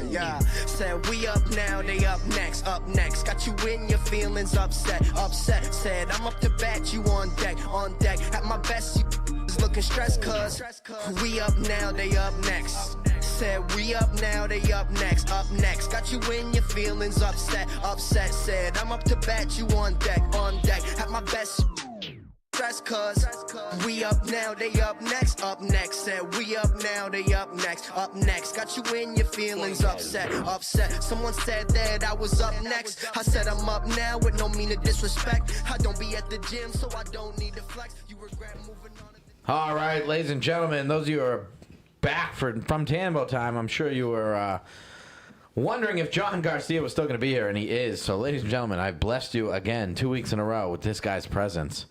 Yeah, said we up now, they up next, up next. Got you in your feelings, upset, upset. Said I'm up to bat, you on deck, at my best, you looking stressed, cuz we up now, they up next. Said we up now, they up next, got you in your feelings, upset, said I'm up to bat, you on deck, at my best, stress, cuz we up now, they up next, said we up now, they up next, got you in your feelings, upset, someone said that I was up next, I said I'm up now with no mean of disrespect, I don't be at the gym, so I don't need to flex, you regret moving on. All right, ladies and gentlemen, those of you who are back from Tambo time, I'm sure you were wondering if John Garcia was still going to be here, and he is. So, ladies and gentlemen, I've blessed you again 2 weeks in a row with this guy's presence.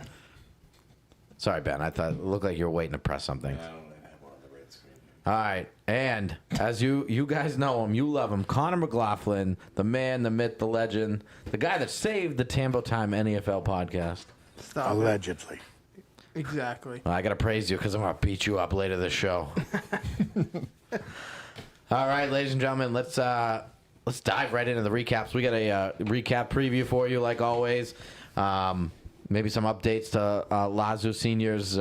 Sorry, Ben. I thought it looked like you were waiting to press something. I don't really have one on the red screen. All right, and as you guys know him, you love him, Connor McLaughlin, the man, the myth, the legend, the guy that saved the Tambo Time NEFL podcast. Stop Allegedly. it. Exactly. Well, I got to praise you because I'm going to beat you up later this show. All right, ladies and gentlemen, let's dive right into the recaps. We got a recap preview for you, like always. Maybe some updates to Lazu Senior's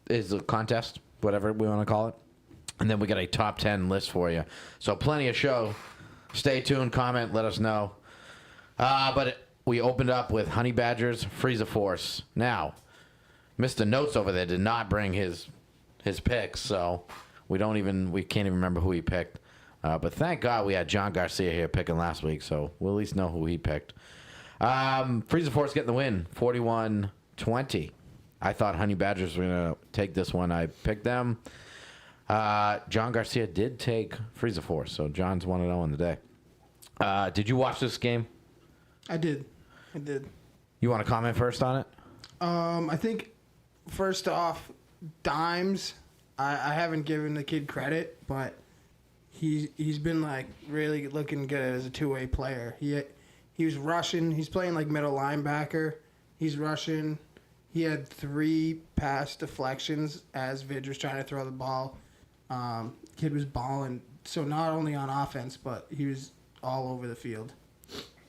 is a contest, whatever we want to call it. And then we got a top 10 list for you. So plenty of show. Stay tuned, comment, let us know. We opened up with Honey Badgers, Frieza Force. Now, Mr. Notes over there did not bring his picks, so we can't even remember who he picked. But thank God we had John Garcia here picking last week, so we'll at least know who he picked. Frieza Force getting the win, 41-20. I thought Honey Badgers were going to take this one. I picked them. John Garcia did take Frieza Force, so John's 1-0 on the day. Did you watch this game? I did. You want to comment first on it? I think, first off, Dimes, I haven't given the kid credit, but he's been, like, really looking good as a two-way player. He was rushing. He's playing, like, middle linebacker. He's rushing. He had 3 pass deflections as Vidge was trying to throw the ball. Kid was balling. So not only on offense, but he was all over the field.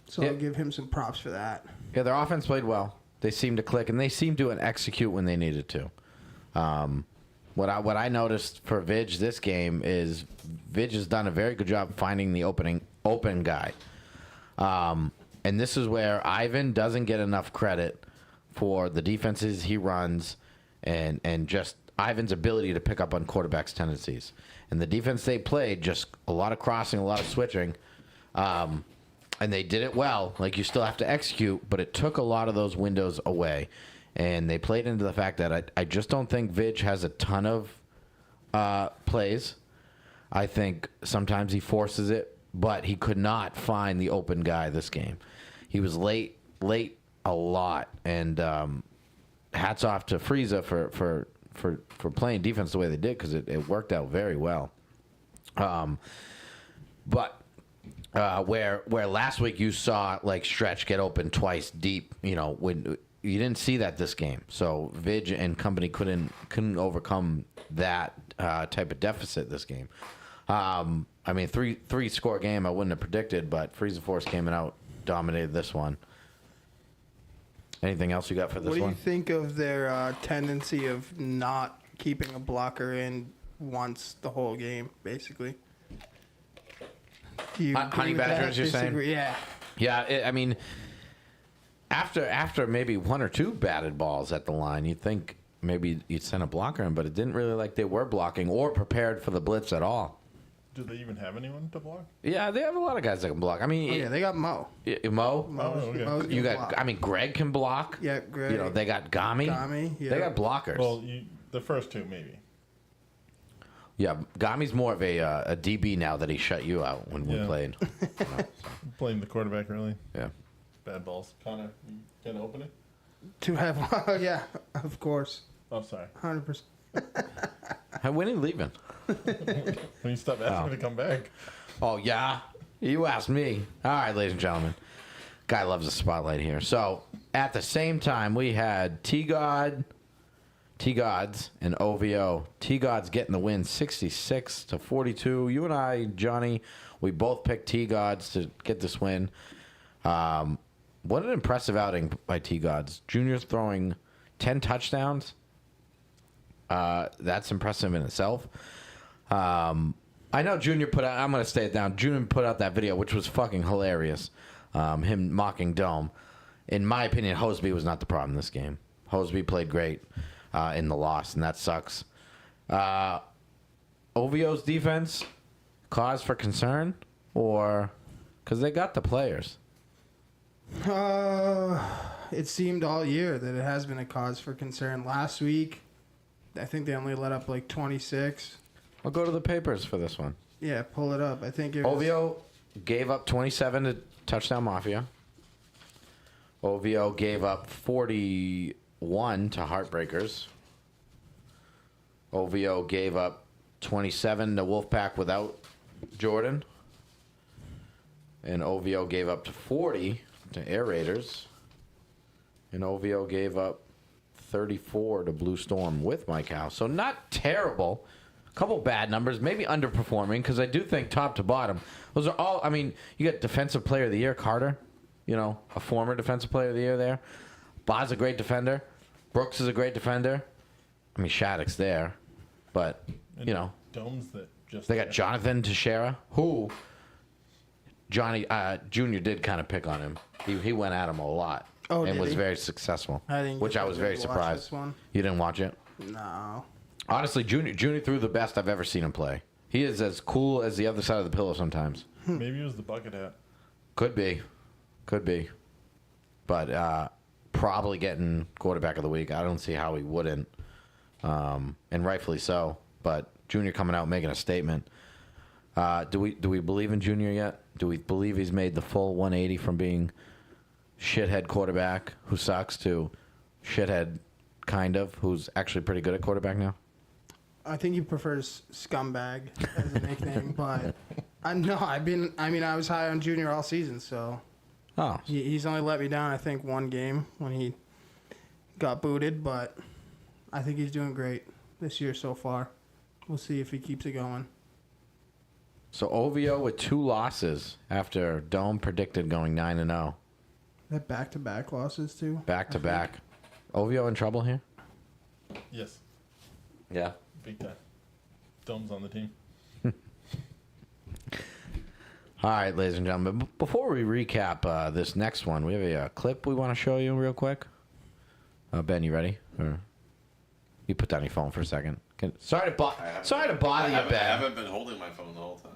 So I'll give him some props for that. Yeah, their offense played well. They seemed to click, and they seemed to execute when they needed to. What I noticed for Vidge this game is Vidge has done a very good job finding the open guy. And this is where Ivan doesn't get enough credit for the defenses he runs and just Ivan's ability to pick up on quarterbacks' tendencies. And the defense they played, just a lot of crossing, a lot of switching. And they did it well. Like, you still have to execute, but it took a lot of those windows away. And they played into the fact that I just don't think Vidge has a ton of plays. I think sometimes he forces it, but he could not find the open guy this game. He was late a lot. And hats off to Frieza for playing defense the way they did, because it worked out very well. But where last week you saw like Stretch get open twice deep, when you didn't see that this game. So Vidge and company couldn't overcome that type of deficit this game. I mean, three score game I wouldn't have predicted, but Frieza Force came out, dominated this one. Anything else you got for this one? What do you think of their tendency of not keeping a blocker in once the whole game, basically? Honey Badgers, you're saying? Yeah. Yeah, I mean, after maybe 1 or 2 batted balls at the line, you'd think maybe you'd send a blocker in, but it didn't really like they were blocking or prepared for the blitz at all. Do they even have anyone to block? Yeah, they have a lot of guys that can block. I mean, they got Mo. Mo? Okay. You got, I mean, Greg can block. Yeah, Greg. They got Gami. Yeah. They got blockers. Well, the first 2 maybe. Yeah, Gami's more of a DB now that he shut you out when we played. Playing the quarterback, really. Yeah. Bad balls. Connor, you gonna open it? To have, yeah, of course. Oh, sorry. 100%. When are you leaving? When you stop asking me to come back. Oh, yeah? You asked me. All right, ladies and gentlemen. Guy loves the spotlight here. So, at the same time, we had T-God, T-Gods and OVO. T-Gods getting the win 66-42. You and I, Johnny, we both picked T-Gods to get this win. What an impressive outing by T-Gods. Junior's throwing 10 touchdowns. That's impressive in itself. I know Junior put out, I'm going to stay it down. Junior put out that video, which was fucking hilarious. Him mocking Dome. In my opinion, Hosby was not the problem in this game. Hosby played great in the loss, and that sucks. OVO's defense, cause for concern? Or, because they got the players. It seemed all year that it has been a cause for concern. Last week, I think they only let up like 26. I'll go to the papers for this one. Yeah, pull it up. I think it was... OVO gave up 27 to Touchdown Mafia. OVO gave up 41 to Heartbreakers. OVO gave up 27 to Wolfpack without Jordan. And OVO gave up to 40 to Air Raiders. And OVO gave up 34 to Blue Storm with Mike Howe. So not terrible. Couple bad numbers, maybe underperforming, because I do think top to bottom, those are all, I mean, you got Defensive Player of the Year, Carter, you know, a former Defensive Player of the Year there. Boz's a great defender. Brooks is a great defender. I mean, Shattuck's there, but, you know. Domes that just... They got Jonathan Teixeira, who Johnny Jr. did kind of pick on him. He went at him a lot and was very successful, which I was very surprised. You didn't watch it? No. Honestly, Junior threw the best I've ever seen him play. He is as cool as the other side of the pillow sometimes. Maybe it was the bucket hat. Could be. But probably getting quarterback of the week. I don't see how he wouldn't. And rightfully so. But Junior coming out making a statement. Do we believe in Junior yet? Do we believe he's made the full 180 from being shithead quarterback who sucks to shithead kind of who's actually pretty good at quarterback now? I think he prefers scumbag as a nickname, but I was high on Junior all season, so he's only let me down, I think, one game when he got booted, but I think he's doing great this year so far. We'll see if he keeps it going. So OVO with 2 losses after Dome predicted going 9-0. That back-to-back losses too. Back-to-back. OVO in trouble here? Yes. Yeah. Big time. Dome's on the team. All right, ladies and gentlemen. Before we recap this next one, we have a clip we want to show you real quick. Ben, you ready? Or you put down your phone for a second. Sorry to bother you, Ben. I haven't been holding my phone the whole time.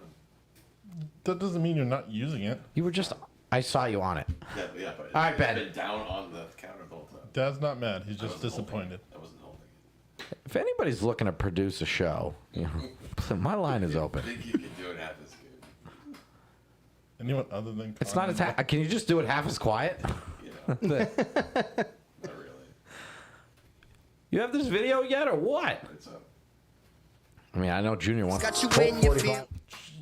That doesn't mean you're not using it. You were just... I saw you on it. Yeah, but All right, Ben. I've been down on the counter the whole time. Dad's not mad. He's I just wasn't disappointed. I wasn't holding it. If anybody's looking to produce a show, you know, my line is open. I think you can do it half as good. Anyone other than It's not as... Can you just do it half as quiet? You know, not really. You have this video yet or what? It's up. I mean, I know Junior wants... Got you in your feel.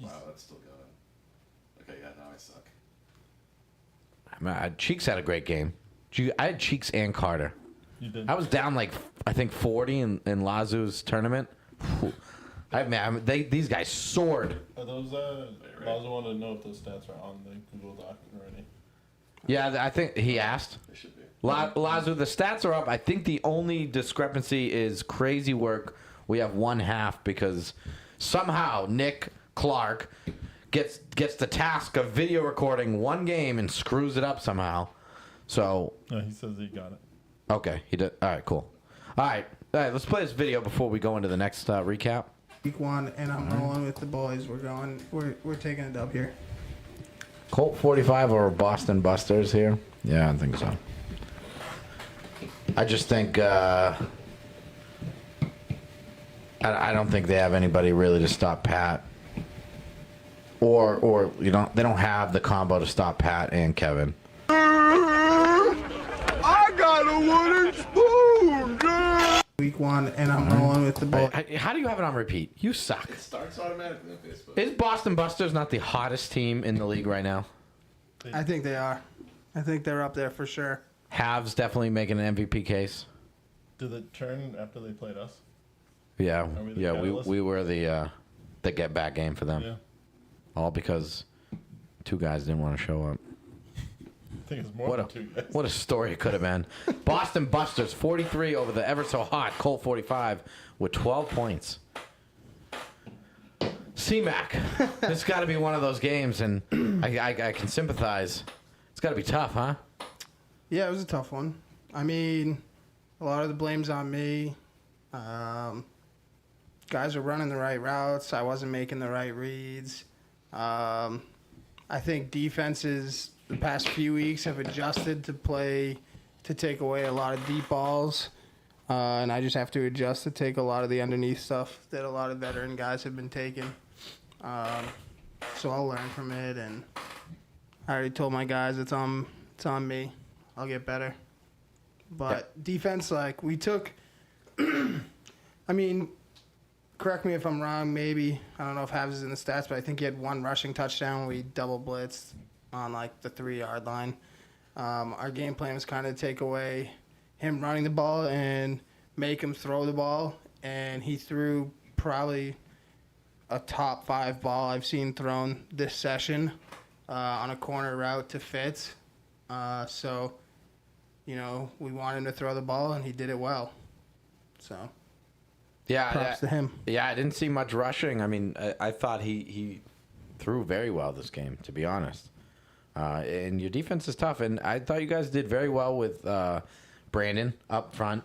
Wow, that's still going. Okay, yeah, now I suck. I mean, Cheeks had a great game. I had Cheeks and Carter. You did. I was down like, I think 40 in Lazu's tournament. These guys soared. Are those, I also want to know if those stats are on the Google Doc already. Yeah, I think he asked. They should be. Lazu, the stats are up. I think the only discrepancy is crazy work. We have 1/2 because somehow Nick Clark gets the task of video recording one game and screws it up somehow. So. No, he says he got it. Okay, he did. All right, cool. All right, let's play this video before we go into the next recap. Week 1, and I'm rolling with the boys. We're taking a dub here. Colt 45 or Boston Busters here? Yeah, I think so. I just think I don't think they have anybody really to stop Pat. Or they don't have the combo to stop Pat and Kevin. I got a wooden spoon, girl. Week 1, and I'm rolling with the boys. How do you have it on repeat? You suck. It starts automatically on Facebook. Is Boston Busters not the hottest team in the league right now? I think they are. I think they're up there for sure. Havs definitely making an MVP case. Did it turn after they played us? Yeah, Are we the yeah, catalyst? we were the get back game for them. Yeah. All because 2 guys didn't want to show up. I think it's more than 2 guys. What a story it could have been. Boston Busters 43 over the ever so hot Colt 45 with 12 points. C-Mac, this got to be one of those games, and I can sympathize. It's got to be tough, huh? Yeah, it was a tough one. I mean, a lot of the blame's on me. Guys were running the right routes. I wasn't making the right reads. I think defenses the past few weeks have adjusted to take away a lot of deep balls. And I just have to adjust to take a lot of the underneath stuff that a lot of veteran guys have been taking. So I'll learn from it, and I already told my guys it's on me. I'll get better. But defense, like, we took I mean, correct me if I'm wrong, maybe. I don't know if Habs is in the stats, but I think he had 1 rushing touchdown. We double blitzed on, like, the 3-yard line. Our game plan was kind of to take away him running the ball and make him throw the ball. And he threw probably a top 5 ball I've seen thrown this session on a corner route to Fitz. So, you know, we wanted him to throw the ball, and he did it well. So, Yeah, props to him. Yeah, I didn't see much rushing. I mean, I thought he threw very well this game, to be honest. And your defense is tough, and I thought you guys did very well with Brandon up front.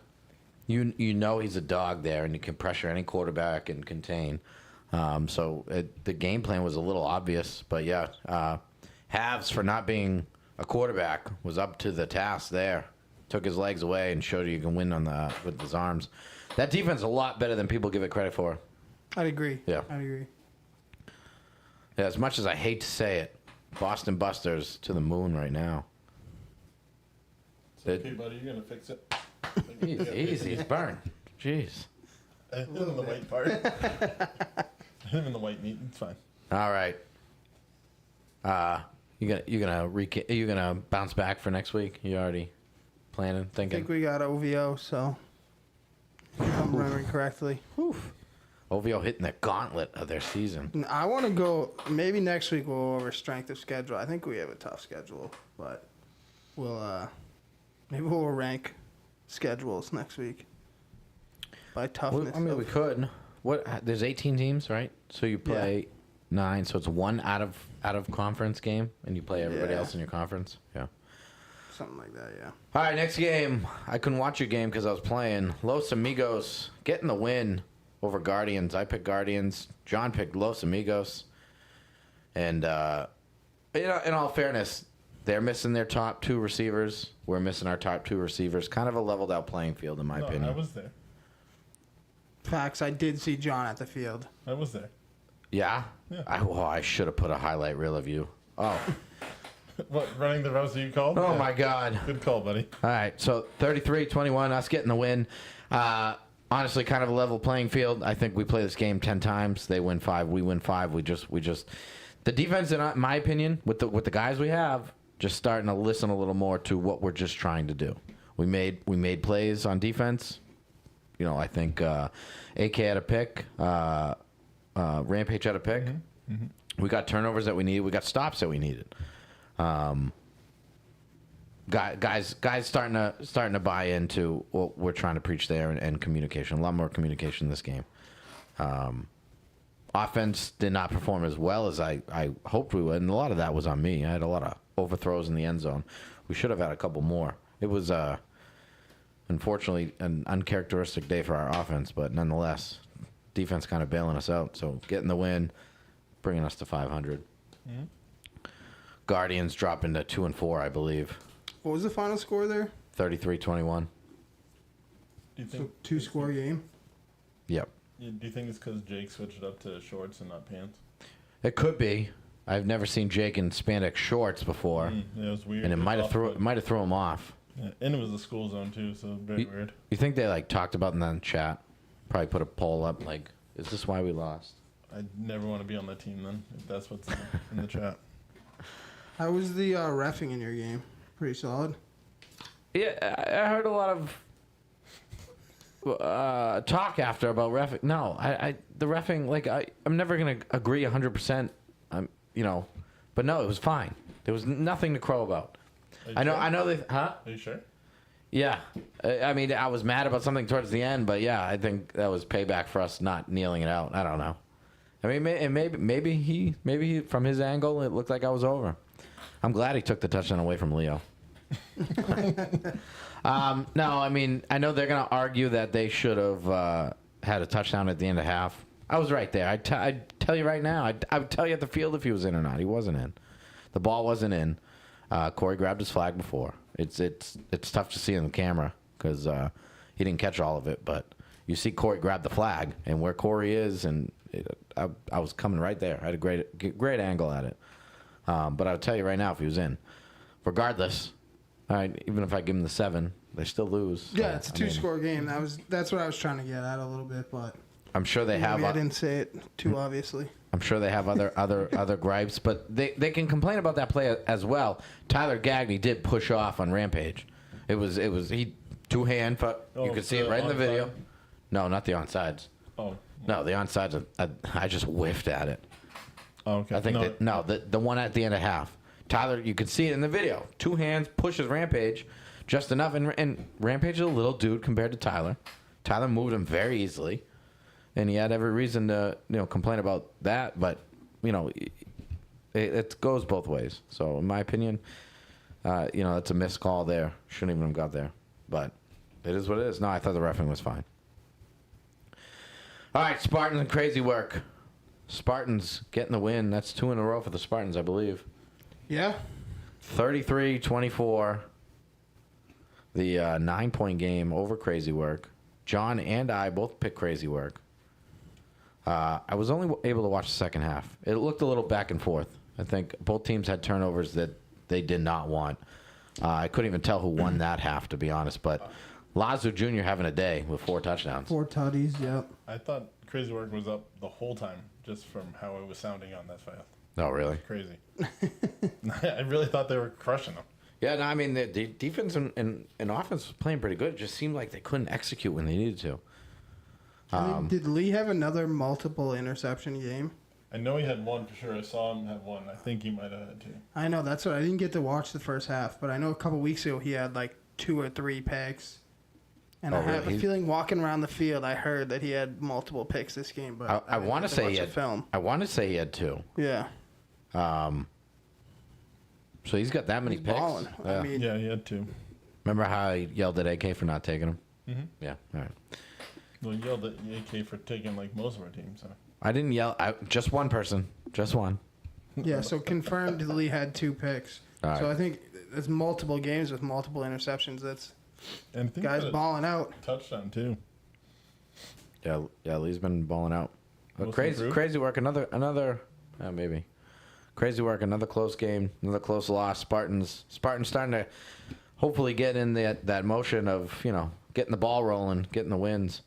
You know he's a dog there, and you can pressure any quarterback and contain. So the game plan was a little obvious, but yeah, Havs for not being a quarterback was up to the task there. Took his legs away and showed you can win with his arms. That defense is a lot better than people give it credit for. I'd agree. Yeah. I'd agree. Yeah, as much as I hate to say it, Boston Busters to the moon right now. It's okay, buddy. You're going to fix it. Easy, it's burned. Jeez. Him in the white part. Him in the white meat. It's fine. All right. You gonna bounce back for next week? You already planning, I thinking? think we got OVO, so if I'm remembering correctly. OVO hitting the gauntlet of their season. And I want to go, maybe next week we'll go over strength of schedule. I think we have a tough schedule, but maybe we'll rank schedules next week by toughness. I mean, we could. There's 18 teams, right? So you play 9, so it's 1 out of conference game, and you play everybody else in your conference. Yeah. Something like that, yeah. All right, next game. I couldn't watch your game because I was playing. Los Amigos getting the win over Guardians. I picked Guardians. John picked Los Amigos. And, in all fairness, they're missing their top 2 receivers. We're missing our top 2 receivers. Kind of a leveled out playing field, in my opinion. I was there. Facts, I did see John at the field. I was there. Yeah? Yeah. I should have put a highlight reel of you. Oh. What, running the routes that you called? Oh, Yeah. my God. Good call, buddy. All right, so 33-21, us getting the win. Honestly, kind of a level playing field. I think we play this game 10 times. They win 5, we win 5. We just the defense, in my opinion, with the guys we have, just starting to listen a little more to what we're just trying to do. We made plays on defense. You know, I think AK had a pick, Rampage had a pick. Mm-hmm. We got turnovers that we needed. We got stops that we needed. Guys starting to buy into what we're trying to preach there, and communication. A lot more communication in this game. Offense did not perform as well as I hoped we would, and a lot of that was on me. I had a lot of overthrows in the end zone. We should have had a couple more. It was unfortunately an uncharacteristic day for our offense, but nonetheless, defense kind of bailing us out. So getting the win, bringing us to 500. Mm-hmm. Guardians dropping to 2-4, I believe. What was the final score there? 33-21. Do you So think 2-score game? Yep. Do you think it's because Jake switched up to shorts and not pants? It could be. I've never seen Jake in spandex shorts before, Yeah, it was weird. and it might have off-put. threw him off. Yeah, and it was a school zone too, so very weird. You think they talked about in the chat? Probably put a poll up like, "Is this why we lost?" I'd never want to be on that team then, if that's what's in the chat. How was the reffing in your game? Pretty solid. Yeah, I heard a lot of talk after about reffing. No, the reffing, like, I'm never going to agree 100%, but no, it was fine. There was nothing to crow about. I know they, huh? Are you sure? Yeah. I mean, I was mad about something towards the end, but yeah, I think that was payback for us not kneeling it out. I don't know. I mean, maybe he, from his angle, it looked like I was over. I'm glad he took the touchdown away from Leo. No, I mean, I know they're going to argue that they should have had a touchdown at the end of half. I was right there. I'd tell you right now. I would tell you at the field if he was in or not. He wasn't in. The ball wasn't in. Corey grabbed his flag before. It's tough to see on the camera because he didn't catch all of it, but you see Corey grab the flag and where Corey is, and I was coming right there. I had a great angle at it. But I'll tell you right now, if he was in, regardless, even if I give him the 7, they still lose. Yeah, So, it's a two-score game. That's what I was trying to get at a little bit, but I'm sure they have. maybe I didn't say it too obviously. I'm sure they have other gripes, but they can complain about that play as well. Tyler Gagne did push off on Rampage. It was he two-hand. You could see it right in the video. No, not the onsides. Oh. No, the onsides. I just whiffed at it. Oh, okay. I think the one at the end of half. Tyler, you could see it in the video. 2 hands, pushes Rampage just enough, and Rampage is a little dude compared to Tyler. Tyler moved him very easily, and he had every reason to complain about that. But it goes both ways. So in my opinion, it's a missed call there. Shouldn't even have got there, but it is what it is. No, I thought the reffing was fine. All right, Spartans and crazy work. Spartans getting the win. That's 2 in a row for the Spartans, I believe. Yeah. 33-24. The 9-point game over crazy work. John and I both picked crazy work. I was only able to watch the second half. It looked a little back and forth. I think both teams had turnovers that they did not want. I couldn't even tell who won that half, to be honest. But Lazu Jr. having a day with 4 touchdowns. 4 tutties, yep. I thought Crazy Work was up the whole time, just from how it was sounding on that field. Oh, really? Crazy. I really thought they were crushing them. Yeah, no, I mean, the defense and offense was playing pretty good. It just seemed like they couldn't execute when they needed to. Did Lee have another multiple interception game? I know he had one for sure. I saw him have one. I think he might have had 2. I know, that's what I didn't get to watch the first half, but I know a couple weeks ago he had like 2 or 3 picks. And I have a feeling walking around the field, I heard that he had multiple picks this game. But I want to say he had film. I want to say he had 2. Yeah. So he's got that many picks. Balling. Yeah. I mean, Yeah, he had 2. Remember how I yelled at AK for not taking him? Mm-hmm. Yeah. All right. Well, he yelled at AK for taking like most of our teams. So. I didn't yell. Just one person. Just one. yeah. So confirmed, Lee had 2 picks. All So right. I think there's multiple games with multiple interceptions. That's And I think guys he had a balling out. touchdown too. Yeah. Lee's been balling out. Most Crazy improved? work. Another. Maybe. Crazy work. Another close game. Another close loss. Spartans starting to hopefully get in that motion of getting the ball rolling, getting the wins.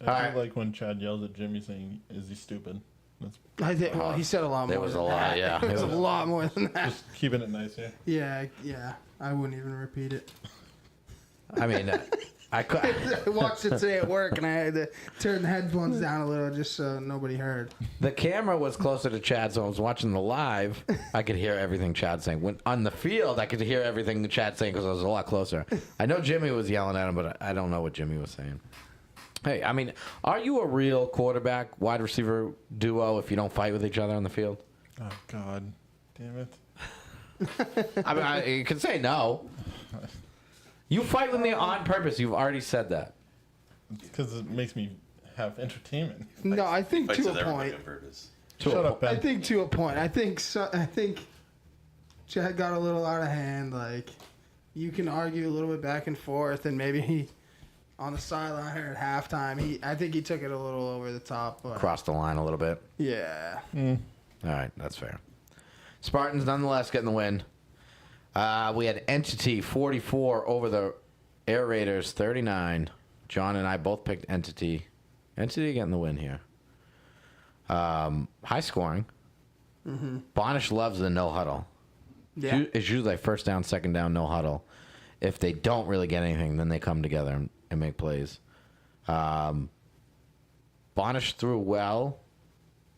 I All do right. like when Chad yells at Jimmy saying, "Is he stupid?" That's I think. Well, he said a lot more. There was than a lot, that. yeah. There was a It was- lot more than that. just keeping it nice here. Yeah. I wouldn't even repeat it. I mean, I could. I watched it today at work, and I had to turn the headphones down a little just so nobody heard. The camera was closer to Chad, so I was watching the live. I could hear everything Chad saying. When on the field, I could hear everything Chad saying because I was a lot closer. I know Jimmy was yelling at him, but I don't know what Jimmy was saying. Hey, I mean, are you a real quarterback wide receiver duo if you don't fight with each other on the field? Oh God, damn it! I mean, you can say no. You fight with me on purpose. You've already said that. Because it makes me have entertainment. No, I think Fights to with a everybody point. on purpose. Shut up, Ben. I think to a point. I think Chad got a little out of hand. Like, you can argue a little bit back and forth, and maybe he, on the sideline here at halftime, I think he took it a little over the top. But Crossed the line a little bit. yeah. All right, that's fair. Spartans nonetheless getting the win. We had Entity 44 over the Air Raiders 39. John and I both picked Entity. Entity getting the win here. High scoring. Mm-hmm. Bonish loves the no huddle. Yeah. It's usually like first down, second down, no huddle. If they don't really get anything, then they come together and make plays. Bonish threw well,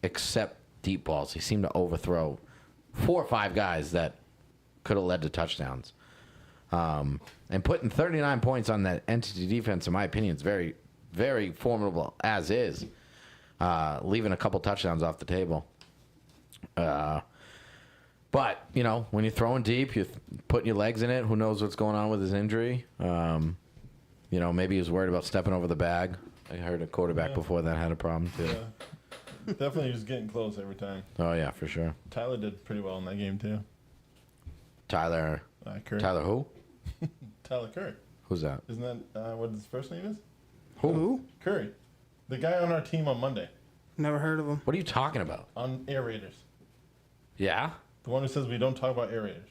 except deep balls. He seemed to overthrow 4 or 5 guys that could have led to touchdowns. And putting 39 points on that entity defense, in my opinion, is very, very formidable as is. Leaving a couple touchdowns off the table. But, you know, when you're throwing deep, you're putting your legs in it. Who knows what's going on with his injury? You know, maybe he was worried about stepping over the bag. I heard a quarterback before that had a problem, too. Yeah. Definitely was getting close every time. Oh, yeah, for sure. Tyler did pretty well in that game, too. Tyler. Curry. Tyler who? Tyler Curry. Who's that? Isn't that what his first name is? Who? Curry. The guy on our team on Monday. Never heard of him. What are you talking about? On Air Raiders. Yeah? The one who says we don't talk about Air Raiders.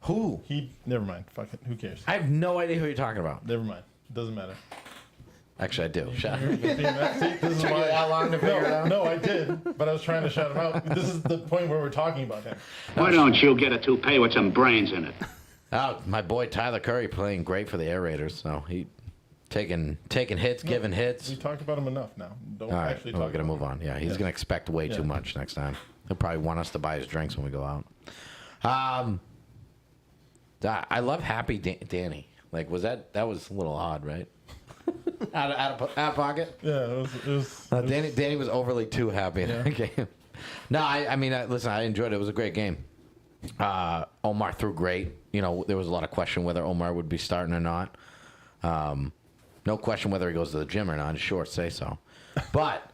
Who? Never mind. Fuck it. Who cares? I have no idea who you're talking about. Never mind. Doesn't matter. Actually, I do. Shut up. This is Took you that long to figure it out? No, I did, but I was trying to shut him out. This is the point where we're talking about him. Why don't you get a toupee with some brains in it? Oh, my boy Tyler Curry playing great for the Air Raiders. So he taking hits, giving hits. We talked about him enough now. Don't All right, actually we're talk gonna about move him. on. Yeah, he's gonna expect way too much next time. He'll probably want us to buy his drinks when we go out. I love Happy Danny. Like, was that was a little odd, right? out of pocket. Yeah, it was Danny was overly too happy in that game. No, I mean, listen, I enjoyed it. It was a great game. Omar threw great. You know, there was a lot of question whether Omar would be starting or not. No question whether he goes to the gym or not. His shorts say so. But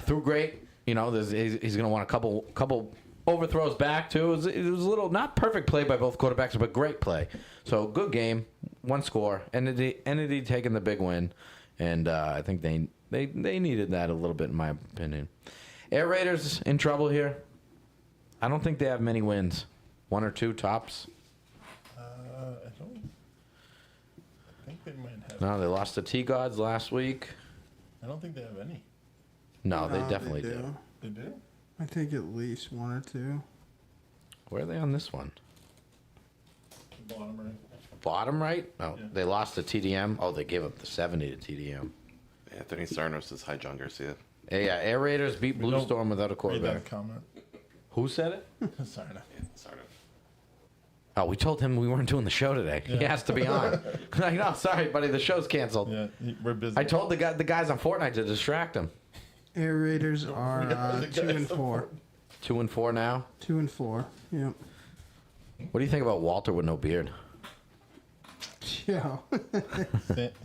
threw great. You know, he's going to want a couple overthrows back, too. It was a little, not perfect play by both quarterbacks, but great play. So, good game. 1 score. Entity taking the big win. And I think they needed that a little bit, in my opinion. Air Raiders in trouble here. I don't think they have many wins. 1 or 2 tops. I think they might have. No, they lost to T-Gods last week. I don't think they have any. No, they definitely do. do. They do? I think at least 1 or 2. Where are they on this one? Bottom right. Bottom right? Oh, Yeah. they lost to TDM. Oh, they gave up the 70 to TDM. Anthony Sarnos is High John Garcia. Yeah, Air Raiders beat Blue don't Storm without a Read quarterback. that comment. Who said it? Sorry. No. Yeah, sort of. Oh, we told him we weren't doing the show today. He has to be on. Like, no, sorry, buddy, the show's canceled. Yeah, we're busy. I told the guys on Fortnite to distract him. Air Raiders are 2 and 4. 2 and 4 now. 2 and 4. Yep. What do you think about Walter with no beard? Yeah.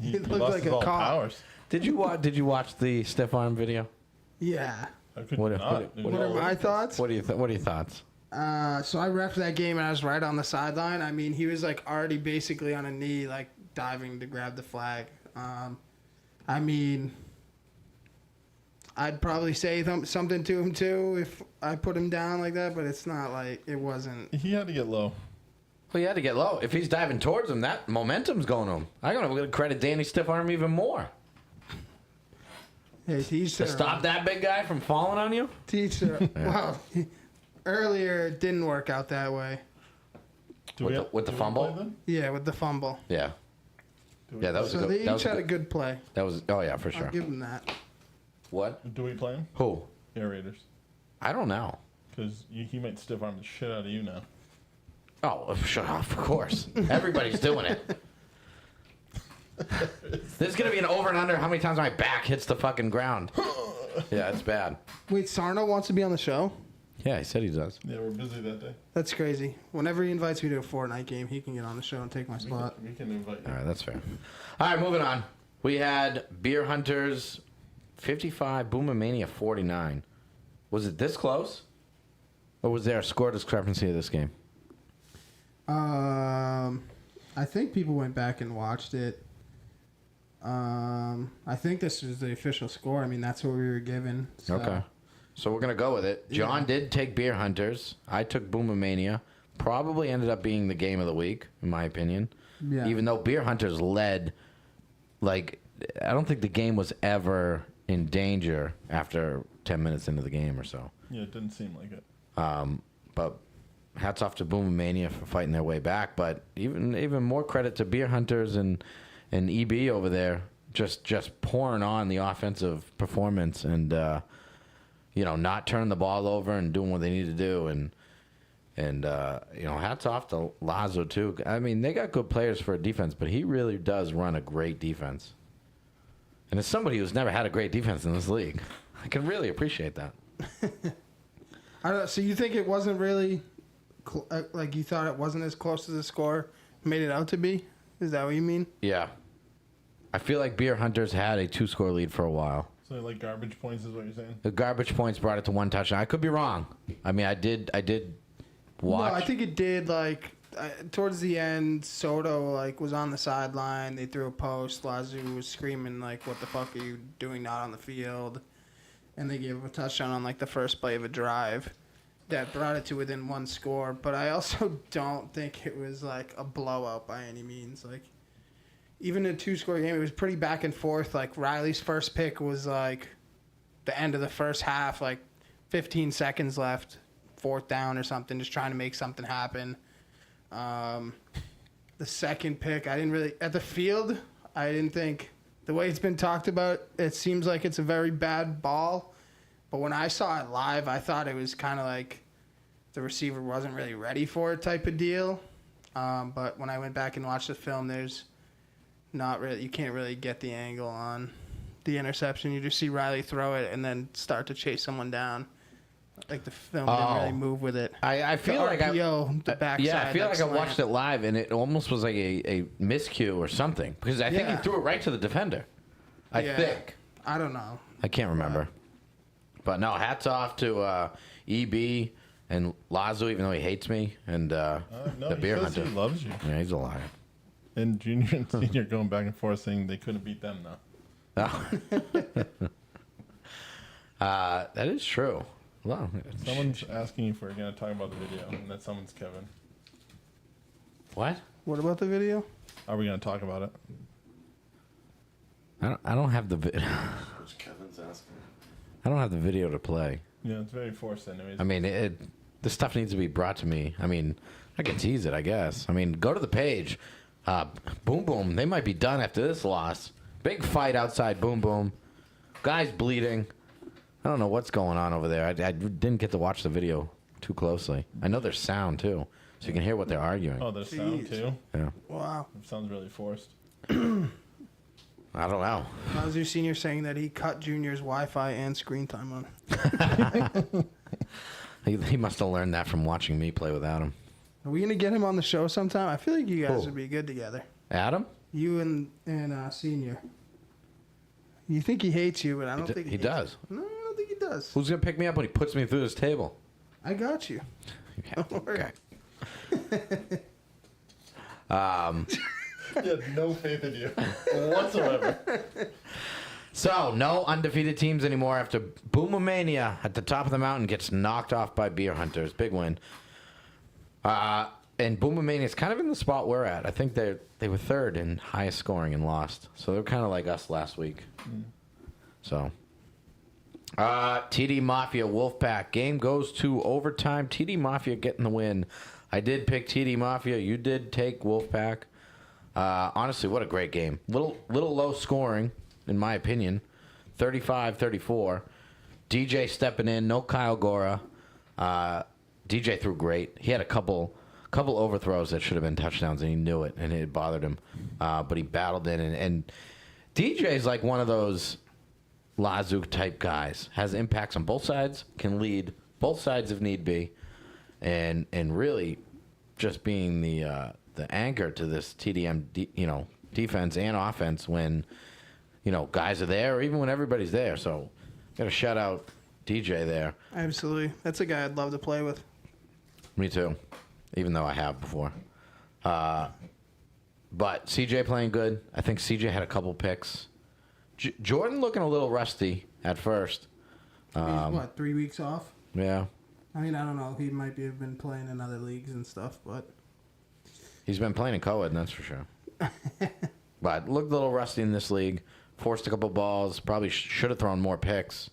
He looked lost like his a all cop. powers. Did you watch the stiff arm video? Yeah. I could What- not. what- It what was What are all my over. thoughts? What are your thoughts? So I refed that game and I was right on the sideline. I mean, he was like already basically on a knee, like diving to grab the flag. I mean, I'd probably say something to him too if I put him down like that, but it's not like it wasn't. He had to get low. Well, you had to get low. If he's diving towards him, that momentum's going to him. I'm going to credit Danny stiff arm even more. Hey, teach To her. stop that big guy from falling on you? Teach her. Well, earlier it didn't work out that way. With the fumble? Yeah, with the fumble. Yeah. Yeah, that was So a good. they That each was had a good. good play. That was. Oh yeah, for sure. I'll give them that. What? Do we play him? Who? Air Raiders. I don't know. Because he might stiff arm the shit out of you now. Oh, shut up! Of course, everybody's doing it. There's gonna be an over and under how many times my back hits the fucking ground. Yeah, it's bad. Wait, Sarno wants to be on the show? Yeah, he said he does. Yeah, we're busy that day. That's crazy. Whenever he invites me to a Fortnite game, he can get on the show and take my spot. We can invite All you. right, that's fair. All right, moving on. We had Beer Hunters 55, Boomamania 49. Was it this close? Or was there a score discrepancy of this game? I think people went back and watched it. I think this was the official score. I mean, that's what we were given. So. Okay. So we're going to go with it. John did take Beer Hunters. I took Boomamania. Probably ended up being the game of the week, in my opinion. Yeah. Even though Beer Hunters led, like, I don't think the game was ever in danger after 10 minutes into the game or so. Yeah, it didn't seem like it. But hats off to Boomamania for fighting their way back. But even more credit to Beer Hunters and and EB over there just pouring on the offensive performance and not turning the ball over and doing what they need to do and hats off to Lazo too. I mean, they got good players for a defense, but he really does run a great defense. And as somebody who's never had a great defense in this league, I can really appreciate that. I don't know, so you think it wasn't really like you thought it wasn't as close as the score made it out to be? Is that what you mean? Yeah. I feel like Beer Hunters had a 2-score lead for a while. So like garbage points is what you're saying? The garbage points brought it to 1 touchdown. I could be wrong. I mean, I did watch. No, I think it did. Like towards the end, Soto was on the sideline. They threw a post. Lazu was screaming "What the fuck are you doing not on the field?" And they gave him a touchdown on the first play of a drive that brought it to within 1 score. But I also don't think it was a blowout by any means. Even in a 2-score game, it was pretty back and forth. Riley's first pick was the end of the first half, 15 seconds left, 4th down or something, just trying to make something happen. The second pick, I didn't really at the field. I didn't think the way it's been talked about. It seems like it's a very bad ball, but when I saw it live, I thought it was kind of the receiver wasn't really ready for it type of deal. But when I went back and watched the film, there's not really, you can't really get the angle on the interception. You just see Riley throw it and then start to chase someone down. The film didn't really move with it. I feel the RPO, the backside. Yeah, I feel like I watched it live and it almost was like a miscue or something because I think he threw it right to the defender. I think. I don't know. I can't remember. But no, hats off to EB and Lazo, even though he hates me, and No, the Beer he says Hunter. he loves you. Yeah, he's a liar. And Junior and Senior going back and forth saying they couldn't beat them now. That is true. Well, Someone's asking you if we're going to talk about the video, and that someone's Kevin. what? What about the video? Are we going to talk about it? I don't have the Which Kevin's asking. I don't have the video to play. Yeah, it's very forced anyways. I mean, this stuff needs to be brought to me. I mean, I can tease it, I guess. I mean, go to the page. Boom Boom, they might be done after this loss. Big fight outside Boom Boom. Guy's bleeding. I don't know what's going on over there. I didn't get to watch the video too closely. I know there's sound, too, so you can hear what they're arguing. Oh, there's sound too? Yeah. Wow. It sounds really forced. I don't know. How's your senior saying that he cut Junior's Wi-Fi and screen time on? He must have learned that from watching me play without him. Are we going to get him on the show sometime? I feel like you guys Who? would be good together. Adam? You and senior. You think he hates you, but I don't think he hates does. You. No, I don't think he does. Who's going to pick me up when he puts me through this table? I got you. Don't worry. Okay. Yeah, no faith in you whatsoever. So, no undefeated teams anymore after Boomomania at the top of the mountain gets knocked off by Beer Hunters. Big win. And Boomomania is kind of in the spot we're at. I think they were third in highest scoring and lost. So they're kind of like us last week. So, TD Mafia Wolfpack. Game goes to overtime. TD Mafia getting the win. I did pick TD Mafia. You did take Wolfpack. Honestly, what a great game. Little low scoring, in my opinion. 35-34. DJ stepping in. No Kyle Gora. DJ threw great. He had a couple overthrows that should have been touchdowns, and he knew it, and it bothered him. But he battled in, and DJ's like one of those Lazu type guys. Has impacts on both sides, can lead both sides if need be, and really just being the anchor to this TDM defense and offense when guys are there, or even when everybody's there. So got to shout out DJ there. Absolutely. That's a guy I'd love to play with. Me too, even though I have before. But CJ playing good. I think CJ had a couple picks. Jordan looking a little rusty at first. He's, 3 weeks off? Yeah. I mean, I don't know. He might have been playing in other leagues and stuff, but... He's been playing in co-ed, that's for sure. But looked a little rusty in this league. Forced a couple balls. Probably should have thrown more picks.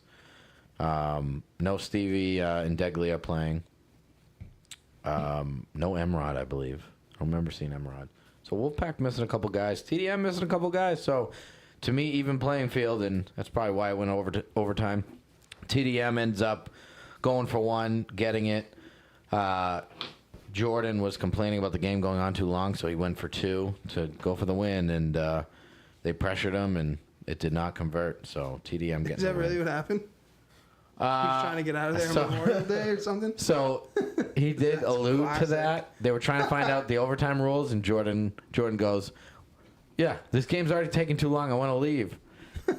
No Stevie and Deglia playing. No Emrod, I believe. I don't remember seeing Emrod. So Wolfpack missing a couple guys. TDM missing a couple guys. So to me, even playing field, and that's probably why it went over to overtime. TDM ends up going for one, getting it. Jordan was complaining about the game going on too long, so he went for two to go for the win, and they pressured him, and it did not convert. So TDM getting. Is that really what happened? He was trying to get out of there on Memorial Day or something? So he did allude classic. to that. They were trying to find out the overtime rules, and Jordan goes, "Yeah, this game's already taking too long. I want to leave."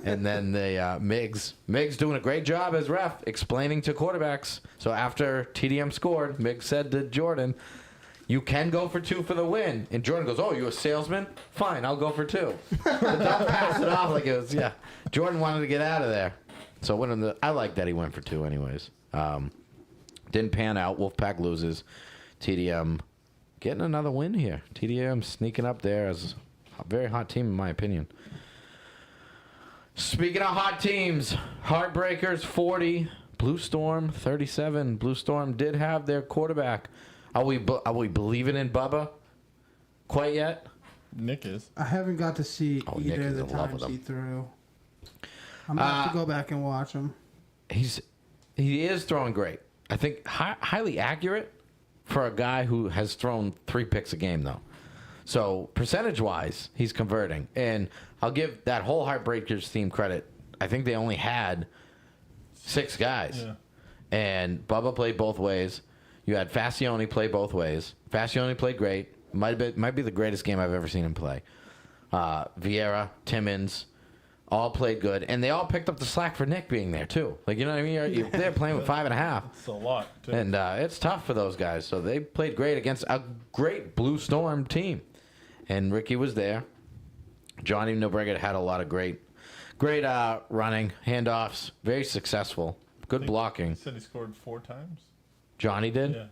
And then Miggs doing a great job as ref explaining to quarterbacks. So after TDM scored, Miggs said to Jordan, "You can go for two for the win." And Jordan goes, "Oh, you a salesman? Fine, I'll go for two." But don't pass it off like it was. Yeah, Jordan wanted to get out of there. So I like that he went for two anyways. Didn't pan out. Wolfpack loses. TDM getting another win here. TDM sneaking up there as a very hot team in my opinion. Speaking of hot teams, Heartbreakers 40, Blue Storm 37. Blue Storm did have their quarterback. Are we believing in Bubba quite yet? Nick is. I haven't got to see Oh, Nick either is of the in love with times he him. threw. I'm going to have to go back and watch him. He is throwing great. I think highly accurate for a guy who has thrown 3 picks a game though. So percentage-wise, he's converting. And I'll give that whole Heartbreakers team credit. I think they only had 6 guys. Yeah. And Bubba played both ways. You had Fascione play both ways. Fascione played great. Might be the greatest game I've ever seen him play. Vieira, Timmons, all played good. And they all picked up the slack for Nick being there, too. Like, you know what I mean? They're playing with 5.5. It's a lot, too. And it's tough for those guys. So they played great against a great Blue Storm team. And Ricky was there. Johnny Nobrega had a lot of great running, handoffs, very successful, good blocking. He said he scored 4 times. Johnny did? Yeah.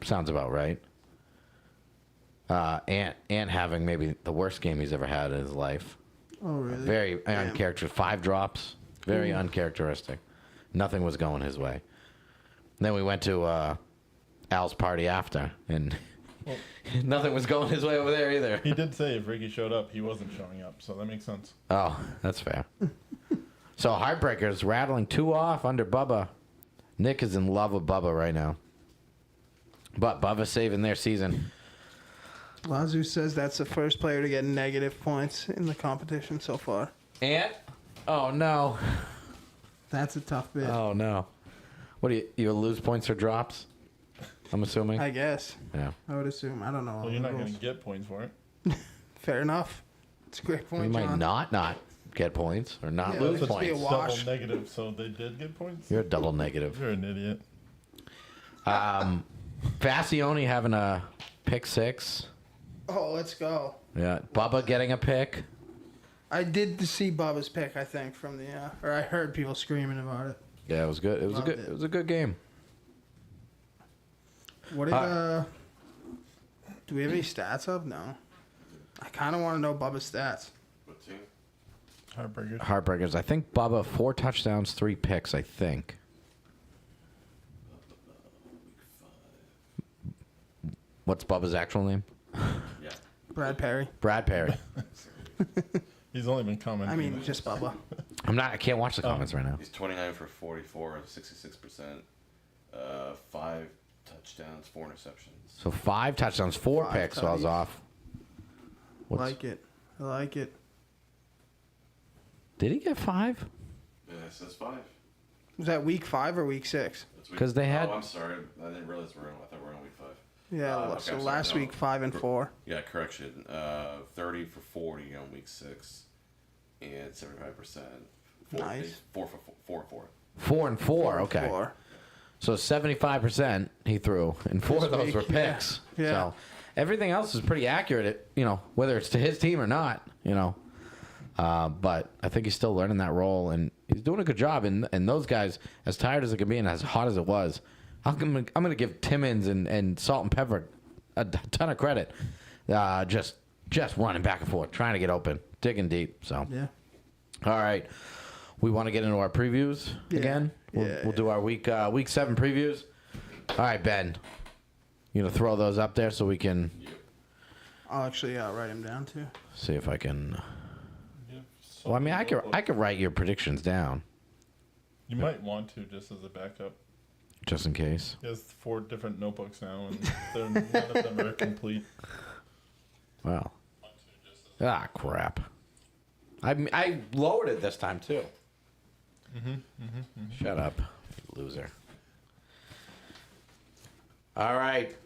Sounds about right. Ant having maybe the worst game he's ever had in his life. Oh, really? Very uncharacteristic. 5 drops. Very uncharacteristic. Nothing was going his way. Then we went to Al's party after, and nothing was going his way over there either. He did say if Ricky showed up, he wasn't showing up, so that makes sense. Oh, that's fair. So Heartbreakers rattling 2 off under Bubba. Nick is in love with Bubba right now. But Bubba's saving their season. Lazu says that's the first player to get negative points in the competition so far. Ant? Oh, no. That's a tough bit. Oh, no. What do you lose points or drops? I'm assuming. I guess. Yeah. I would assume. I don't know. all Well, the you're not rules. going to get points for it. Fair enough. It's a great point, We might John. not get points or not Yeah, lose let's be a points. wash. Double negative, so they did get points? You're a double negative. You're an idiot. Fascione having a pick 6. Oh, let's go. Yeah. Bubba getting a pick. I did see Bubba's pick, I think, from the or I heard people screaming about it. Yeah, it was good. Loved it. It was a good game. What did do we have any stats up? No. I kind of want to know Bubba's stats. What team? Heartbreakers. Heartbreakers. I think Bubba 4 touchdowns, 3 picks. I think. What's Bubba's actual name? Yeah. Brad Perry. Brad Perry. He's only been commenting. I mean, just Bubba. I can't watch the comments right now. He's 29 for 44, 66%, 5 touchdowns, 4 interceptions. So 5 touchdowns, 4 5 picks. So I was tutties. off. I like it. I like it. Did he get 5? Yeah, it says 5. Was that week 5 or week 6? That's week- 'Cause they had- Oh, I'm sorry. I didn't realize I thought we were on week 5. Yeah. Okay, So sorry, last no. week 5 and 4. Yeah, correction. 30 for 40 on week 6, and 75%. Nice. 4 for 4. 4 and 4. Okay. 4. So 75% he threw, and 4 of those week, were yeah. picks. Yeah. So everything else is pretty accurate. Whether it's to his team or not. But I think he's still learning that role, and he's doing a good job. And those guys, as tired as it can be and as hot as it was, I'm gonna give Timmons and Salt and Pepper a ton of credit. Just running back and forth, trying to get open, digging deep. So Yeah. all right, we want to get into our previews Yeah. again. We'll do our week 7 previews. All right, Ben, you gonna throw those up there so we can. I'll actually write him down too. See if I can. You have so Well, I mean, many I notebooks. could write your predictions down You might want to just as a backup. just in case. He has 4 different notebooks now, and none of them are complete. Well, crap. I lowered it this time too. Shut up, loser. All right,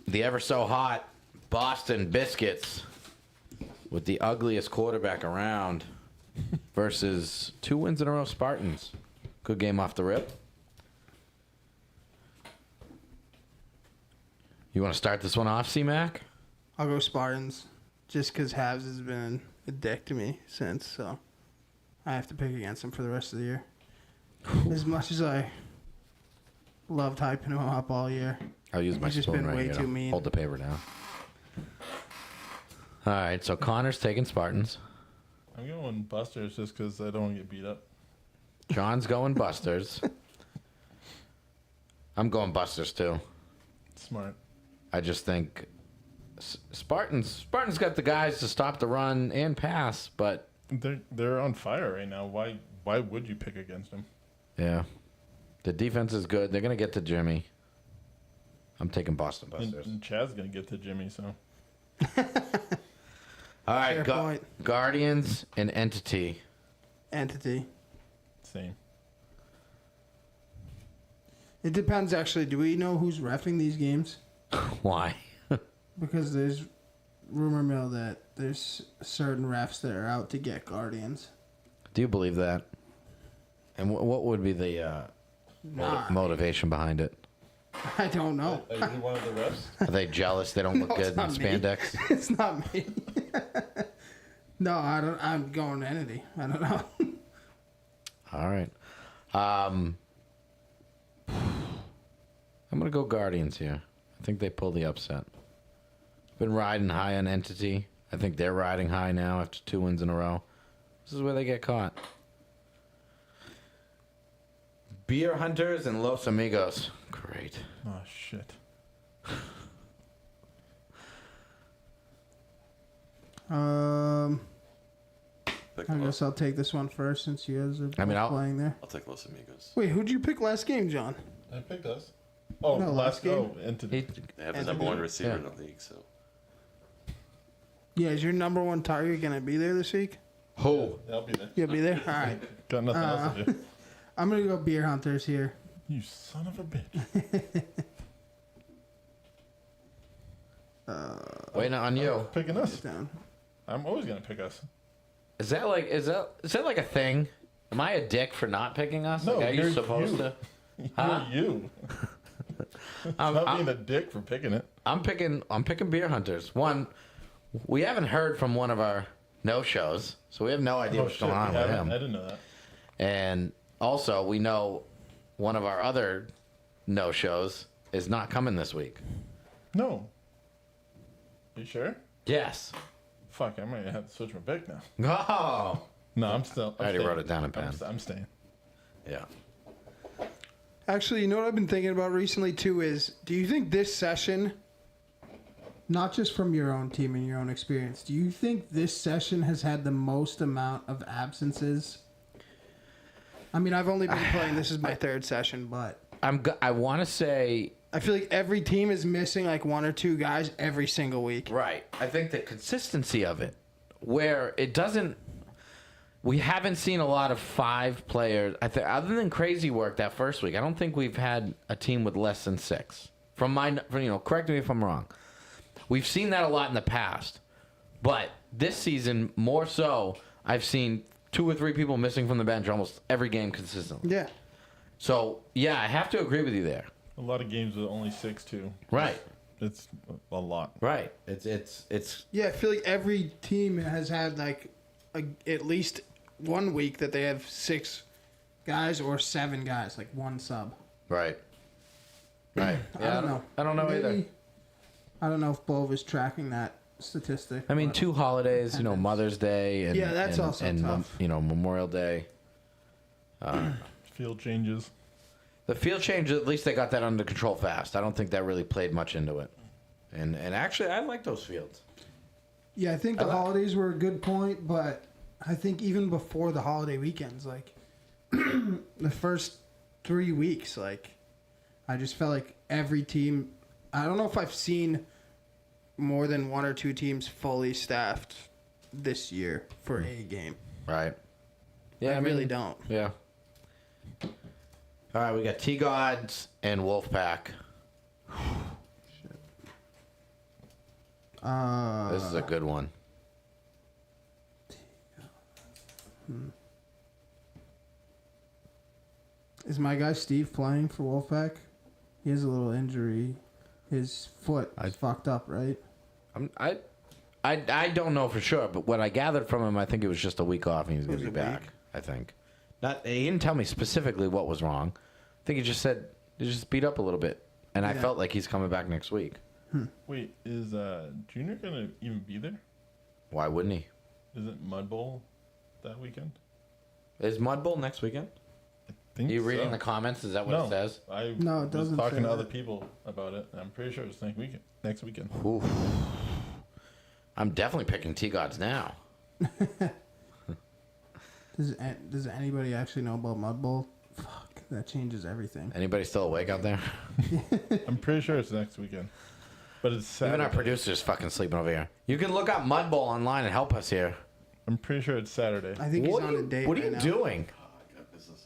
the ever so hot Boston Biscuits with the ugliest quarterback around versus 2 wins in a row Spartans. Good game off the rip. You want to start this one off, C-Mac? I'll go Spartans, just because Habs has been a dick to me since, so I have to pick against him for the rest of the year. As much as I loved hyping him up all year. I'll use my He's just spoon been right way here. too mean. Hold the paper down. All right, so Connor's taking Spartans. I'm going Busters just because I don't want to get beat up. John's going Busters. I'm going Busters too. Smart. I just think Spartans got the guys to stop the run and pass, but They're on fire right now. Why would you pick against them? yeah, the defense is good. They're gonna get to Jimmy. I'm taking Boston And, Busters. and Chad's gonna get to Jimmy, so All right, Fair point. Guardians and Entity. Entity. same. It depends, actually. Do we know who's reffing these games? Why? Because there's rumor mill that there's certain refs that are out to get Guardians. Do you believe that? And what would be the motivation behind it? I don't know. Are you one of the refs? Are they jealous they don't look No, good it's in not me. spandex? It's not me. No, I don't. I'm going Entity. I don't know. All right. I'm going to go Guardians here. I think they pull the upset. Been riding high on Entity. I think they're riding high now after 2 wins in a row. This is where they get caught. Beer Hunters and Los Amigos. Great. Oh shit. Pick I Los- guess I'll take this one first since you guys are I mean, both playing there. I'll take Los Amigos. Wait, who'd you pick last game, John? I picked us. Oh, No, last game. Entity. They have the And number the- 1 receiver yeah. in the league, so Yeah, is your number one target gonna be there this week? Who? I'll be there. You'll be there. All right. Got nothing else to do. I'm gonna go Beer Hunters here. You son of a bitch. Waiting on you. Picking us. Down. I'm always gonna pick us. Is that like a thing? Am I a dick for not picking us? No, like, are you you're supposed you. to? You're you. Not being a dick for picking it. I'm picking Beer Hunters. One, we haven't heard from one of our no-shows, so we have no idea what's going on we with haven't. him. I didn't know that. And also, we know one of our other no-shows is not coming this week. No. You sure? Yes. Fuck, I might have to switch my pick now. Oh. No, I'm still. I already staying. wrote it down in pen. I'm staying. Yeah. Actually, you know what I've been thinking about recently too is, do you think this session, not just from your own team and your own experience, do you think this session has had the most amount of absences? I mean, I've only been playing. This is my third session, but I want to say I feel like every team is missing like 1 or 2 guys every single week. right. I think the consistency of it, where it doesn't. We haven't seen a lot of 5 players. I think other than Crazy Work that first week, I don't think we've had a team with less than 6. Correct me if I'm wrong. We've seen that a lot in the past, but this season more so, I've seen 2 or 3 people missing from the bench almost every game consistently. Yeah. So yeah, I have to agree with you there. A lot of games with only 6 too. Right. It's a lot. Right. It's Yeah, I feel like every team has had like at least 1 week that they have 6 guys or 7 guys, like 1 sub. right. Right. I don't know. I don't know either. Maybe- I don't know if Bove is tracking that statistic. I mean, but- 2 holidays, Attendance. Mother's Day and Yeah, that's also tough. Memorial Day. Field changes. The field change, at least they got that under control fast. I don't think that really played much into it. And actually, I like those fields. Yeah, I think the holidays were a good point, but I think even before the holiday weekends, like the first 3 weeks, like I just felt like every team. I don't know if I've seen more than one or two teams fully staffed this year for a game. Right. Yeah, I really don't. Yeah. All right, we got T-Gods and Wolfpack. This is a good one. Is my guy Steve playing for Wolfpack? He has a little injury. His foot is fucked up, right? I don't know for sure, but what I gathered from him, I think it was just a week off and he's going to be back. I think. He didn't tell me specifically what was wrong. I think he just said he just beat up a little bit, and I felt like he's coming back next week. Wait, is Junior gonna even be there? Why wouldn't he? Is it Mud Bowl that weekend? Is Mud Bowl next weekend? I think Are you reading so. the comments? Is that what it says? No, it doesn't was talking say to other that. people about it, and I'm pretty sure it's next weekend. Oof. I'm definitely picking T-Gods now. Does anybody actually know about Mud Bowl? Fuck, that changes everything. Anybody still awake out there? I'm pretty sure it's next weekend, but it's Saturday. Even our producer's fucking sleeping over here. You can look up Mud Bowl online and help us here. I'm pretty sure it's Saturday. I think he's on a date. What are you right now. doing? I got business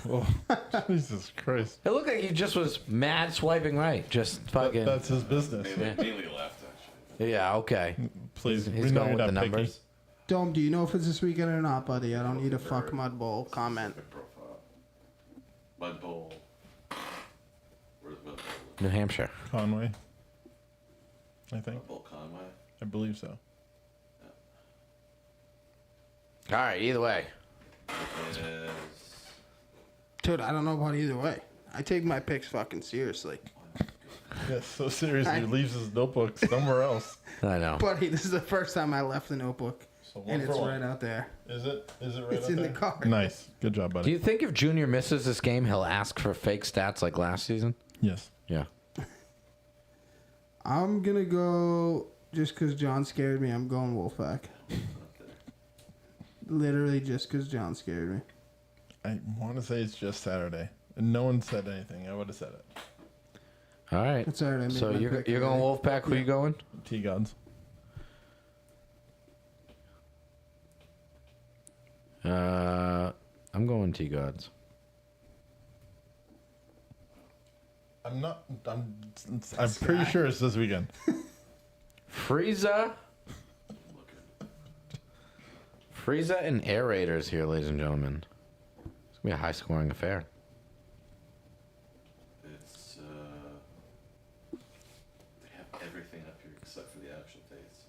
working on. Oh, Jesus Christ! It looked like he just was mad swiping right. Just fucking. That's his business. Mainly left, actually. Yeah, okay. Please, He's we know going you're with the not picky. numbers. Dome, do you know if it's this weekend or not, buddy? I don't need a fuck Mud Bowl comment. Specific profile. Mud Bowl. Where's Mud Bowl? New Hampshire. Conway, I think. Mud Bowl Conway. I believe so. All right, either way. Is Dude, I don't know about either way. I take my picks fucking seriously. Yeah, so seriously, he leaves his notebook somewhere else. I know. Buddy, this is the first time I left the notebook. So one And for it's one. right out there. Is it? Is it right It's up in there? the car. Nice. Good job, Do buddy. you think if Junior misses this game, he'll ask for fake stats like last season? Yes. Yeah. I'm going to go, just because John scared me, I'm going Wolfpack. Literally just because John scared me. I want to say it's just Saturday. And no one said anything. I would have said it. All right. That's all right. I made So my you're pick going already. Wolfpack? Who you going? T-Gods. I'm going T-Gods. I'm not. I'm pretty sure it's this weekend. Frieza. Frieza and Air Raiders here, ladies and gentlemen. It's going to be a high-scoring affair. It's they have everything up here except for the actual dates.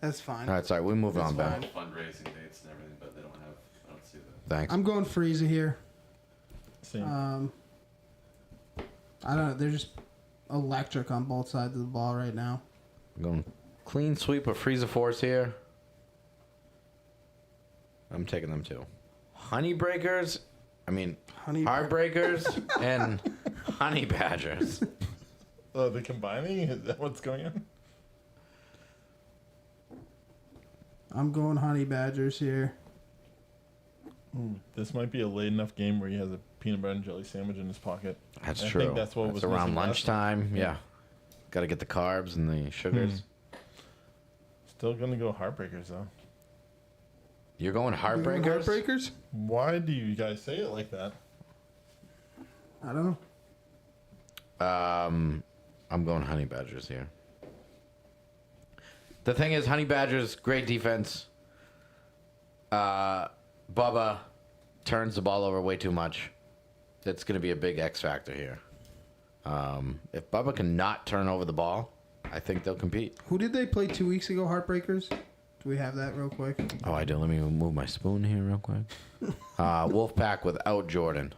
That's fine. All right, sorry. We move That's on, Ben. fine. Fundraising dates and everything, but they don't have. I don't see that. Thanks. I'm going Frieza here. Same. I don't know. They're just electric on both sides of the ball right now. I'm going clean sweep of Frieza Force here. I'm taking them too. Heartbreakers and Honey Badgers. Oh, the combining? Is that what's going on? I'm going Honey Badgers here. Ooh, this might be a late enough game where he has a peanut butter and jelly sandwich in his pocket. That's I true. think that's what was around missing last lunchtime. Yeah. Got to get the carbs and the sugars. Still gonna go Heartbreakers though. You're going You going Heartbreakers? Heartbreakers? Why do you guys say it like that? I don't know. I'm going Honey Badgers here. The thing is, Honey Badgers, great defense. Bubba turns the ball over way too much. That's going to be a big X factor here. If Bubba can not turn over the ball, I think they'll compete. Who did they play 2 weeks ago, Heartbreakers? Do we have that real quick? Oh, I do. Let me move my spoon here real quick. Wolfpack without Jordan.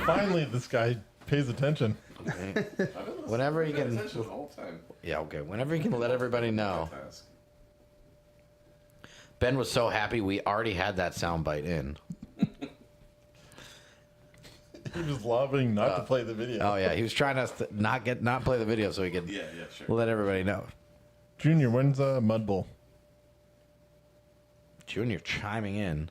Finally, this guy pays attention. Whenever he can, Attention the whole time. yeah, okay. Whenever he can let everybody know. Task. Ben was so happy we already had that soundbite in. He was lobbying not to play the video. Oh yeah, he was trying to not play the video so he could Yeah, sure. let everybody know. Junior, when's Mud Bowl? Junior chiming in.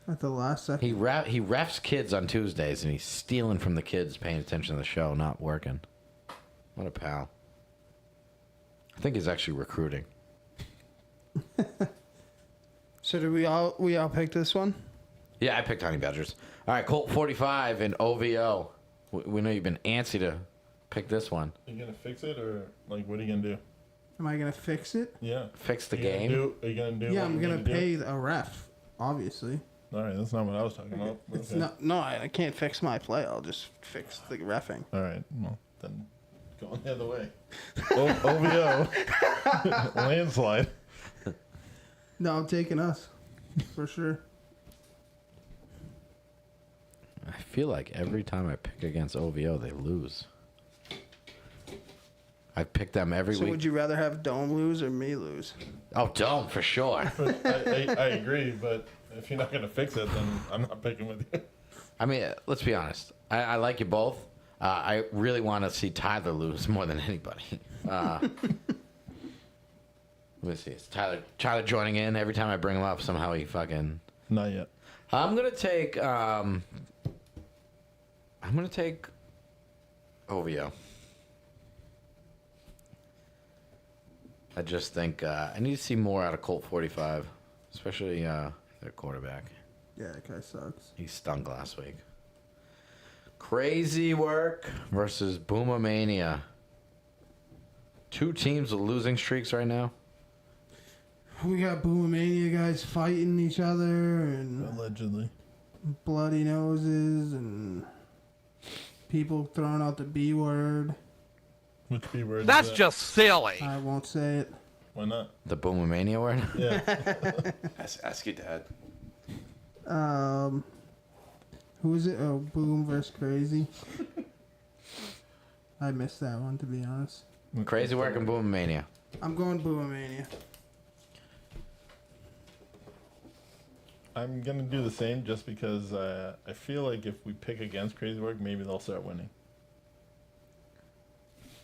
At the last second. He refs kids on Tuesdays, and he's stealing from the kids, paying attention to the show, not working. What a pal. I think he's actually recruiting. So did we all pick this one? Yeah, I picked Honey Badgers. All right, Colt 45 and OVO. We know you've been antsy to pick this one. Are you gonna fix it, or like what are you gonna do? Am I gonna fix it? Yeah. Fix the Are you gonna game. Are you gonna do? Yeah, what I'm you're gonna do? pay a ref, obviously. All right, that's not what I was talking about. It's Okay. no, I can't fix my play. I'll just fix the refing. All right, well then, going the other way. OVO landslide. No, I'm taking us for sure. I feel like every time I pick against OVO, they lose. I pick them every So week. would you rather have Dome lose or me lose? Oh, don't, for sure. But I agree, but if you're not gonna fix it, then I'm not picking with you. I mean, let's be honest. I like you both. I really want to see Tyler lose more than anybody. Let me see. It's Tyler joining in. Every time I bring him up, somehow he fucking... Not yet. I'm going to take... OVO. I just think I need to see more out of Colt 45, especially their quarterback. Yeah, that guy sucks. He stunk last week. Crazy Work versus Boomamania. Two teams with losing streaks right now. We got Boomamania guys fighting each other and Allegedly. bloody noses and people throwing out the B word. Which B word? That's is that? just silly. I won't say it. Why not? The Boomamania word? Yeah. Ask your dad. Who is it? Oh, Boom versus Crazy. I missed that one, to be honest. Crazy Work and Boomamania. I'm going Boomamania. I'm gonna do the same just because I feel like if we pick against Crazy Work, maybe they'll start winning.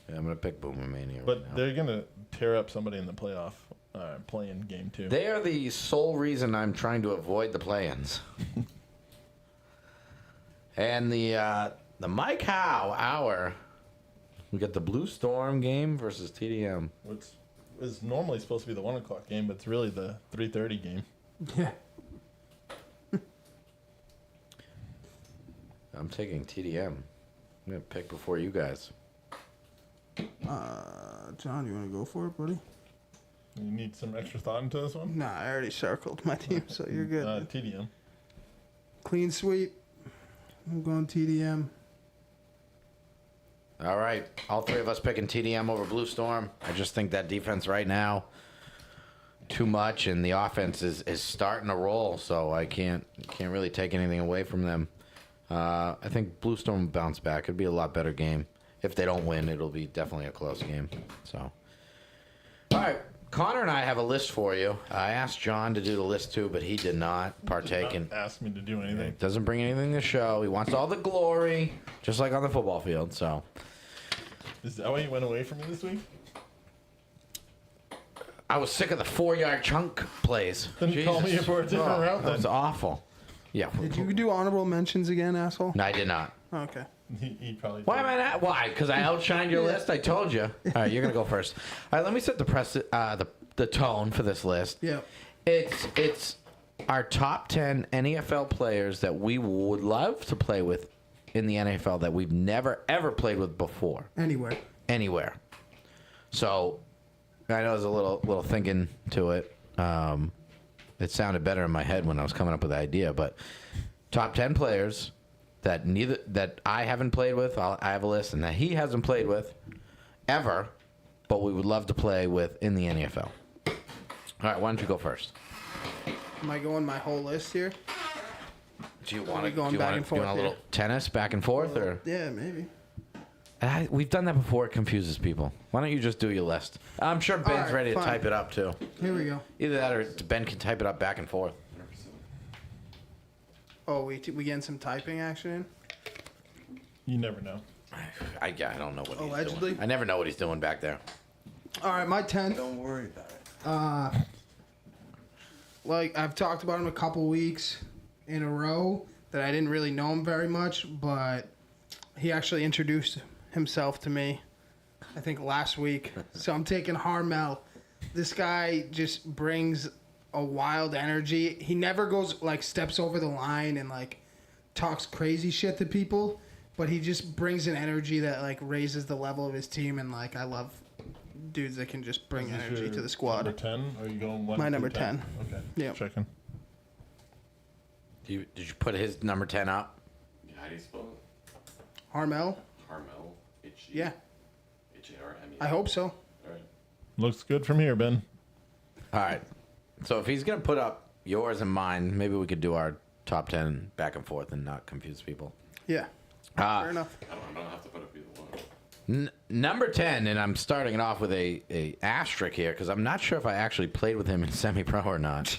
Yeah, I'm going to pick Boomamania. But right now. they're gonna tear up somebody in the playoff play-in game too. They are the sole reason I'm trying to avoid the play-ins. And the Mike Howe hour, we got the Blue Storm game versus TDM. Which is normally supposed to be the 1 o'clock game, but it's really the 3:30 game. Yeah. I'm taking TDM. I'm going to pick before you guys. John, you want to go for it, buddy? You need some extra thought into this one. Nah, I already circled my team, so you're good. TDM. Clean sweep. I'm going TDM. All right. All three of us picking TDM over Blue Storm. I just think that defense right now, too much, and the offense is starting to roll, so I can't really take anything away from them. I think Blue Storm will bounce back. It'll be a lot better game. If they don't win, it'll be definitely a close game. So, all right. Connor and I have a list for you. I asked John to do the list too, but he did not partake in. Ask me to do anything. Doesn't bring anything to the show. He wants all the glory, just like on the football field. So, Is that why you went away from me this week? I was sick of the 4-yard chunk plays. Then call me for a different route That was then. awful. Yeah. Did you do honorable mentions again, asshole? No, I did not. Okay. He probably. Why did. am I not? Why? Because I outshined your list. I told you. All right, you're gonna go first. All right, let me set the tone for this list. Yeah. It's our top 10 NEFL players that we would love to play with in the NFL that we've never ever played with before anywhere. So I know there's a little thinking to it. It sounded better in my head when I was coming up with the idea, but top 10 players that I haven't played with. I have a list, and that he hasn't played with ever, but we would love to play with in the NFL. All right, why don't you go first? Am I going my whole list here? Do you Are want we to going back and forth a little here? tennis back and forth, or Yeah, maybe. we've done that before? It confuses people. Why don't you just do your list? I'm sure Ben's right, ready to fine. type it up too. Here we go. Either that, or Ben can type it up back and forth. Oh, we getting some typing action in? You never know. I don't know what he's Allegedly? doing. I never know what he's doing back there. All right, my 10th. Don't worry about it. Like I've talked about him a couple weeks in a row that I didn't really know him very much, but he actually introduced himself to me, I think last week. So I'm taking Harmel. This guy just brings a wild energy. He never goes like steps over the line and like talks crazy shit to people, but he just brings an energy that like raises the level of his team, and like I love dudes that can just bring Is this energy your to the squad. Number 10? Or are you going 1 My through number 10. Okay. Yep. Checking. Did you put his number 10 up? How do you spell it? Harmel? Harmel. Yeah, H-A-R-M-E. I hope so. All right. Looks good from here, Ben. All right. So if he's going to put up yours and mine, maybe we could do our top 10 back and forth and not confuse people. Yeah, fair enough. I don't have to put up either one. Number 10, and I'm starting it off with a asterisk here because I'm not sure if I actually played with him in semi-pro or not.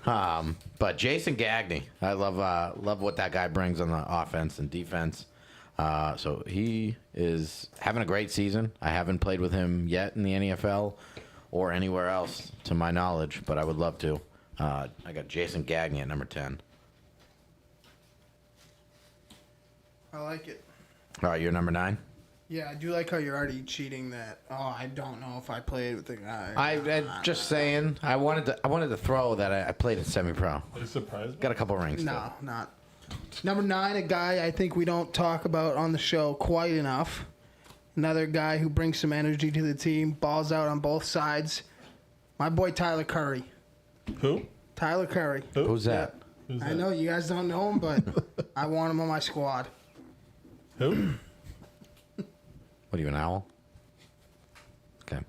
But Jason Gagne, I love what that guy brings on the offense and defense. So he is having a great season. I haven't played with him yet in the NEFL or anywhere else to my knowledge, but I would love to. I got Jason Gagne at number 10. I like it. All right, you're number 9? Yeah, I do like how you're already cheating that. Oh, I don't know if I played with the guy. I just saying. I wanted to throw that I played in semi-pro. Are you surprised? Got a couple rings. No, not. Number 9, a guy I think we don't talk about on the show quite enough. Another guy who brings some energy to the team, balls out on both sides. My boy Tyler Curry. Who? Tyler Curry. Who's that? Who's I that? know you guys don't know him, but I want him on my squad. Who? What are you, an owl? Okay.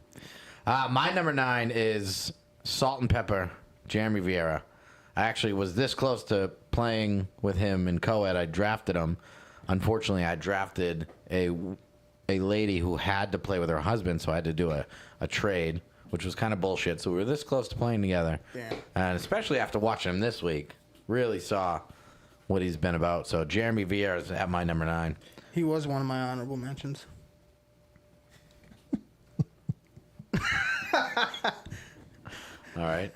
My number 9 is Salt and Pepper, Jeremy Vieira. I actually was this close to playing with him in co-ed. I drafted him. Unfortunately, I drafted a lady who had to play with her husband, so I had to do a trade, which was kind of bullshit. So we were this close to playing together. Yeah. And especially after watching him this week, really saw what he's been about. So Jeremy Vieira is at my number 9. He was one of my honorable mentions. All right.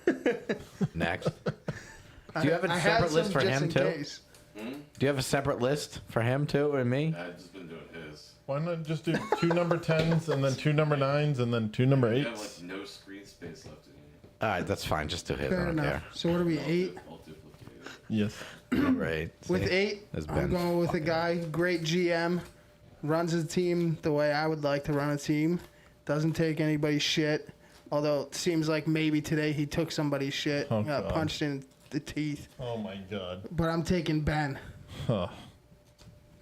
Next. Do you have a I had separate list some for just him in too? case. Do you have a separate list for him too and me? I've just been doing his. Why not just do 2 number 10s and then 2 number 9s and then 2 number You have 8s? like no screen space left in here. All right, that's fine. Just do his. I Fair don't enough. So what are we, 8? I'll duplicate it. Yes. care. Right. With See? 8, That's I'm Ben. going with a guy, great GM, runs his team the way I would like to run a team. Doesn't take anybody's shit. Although it seems like maybe today he took somebody's shit, Oh, got God. punched in the teeth. Oh my God. But I'm taking Ben. Huh.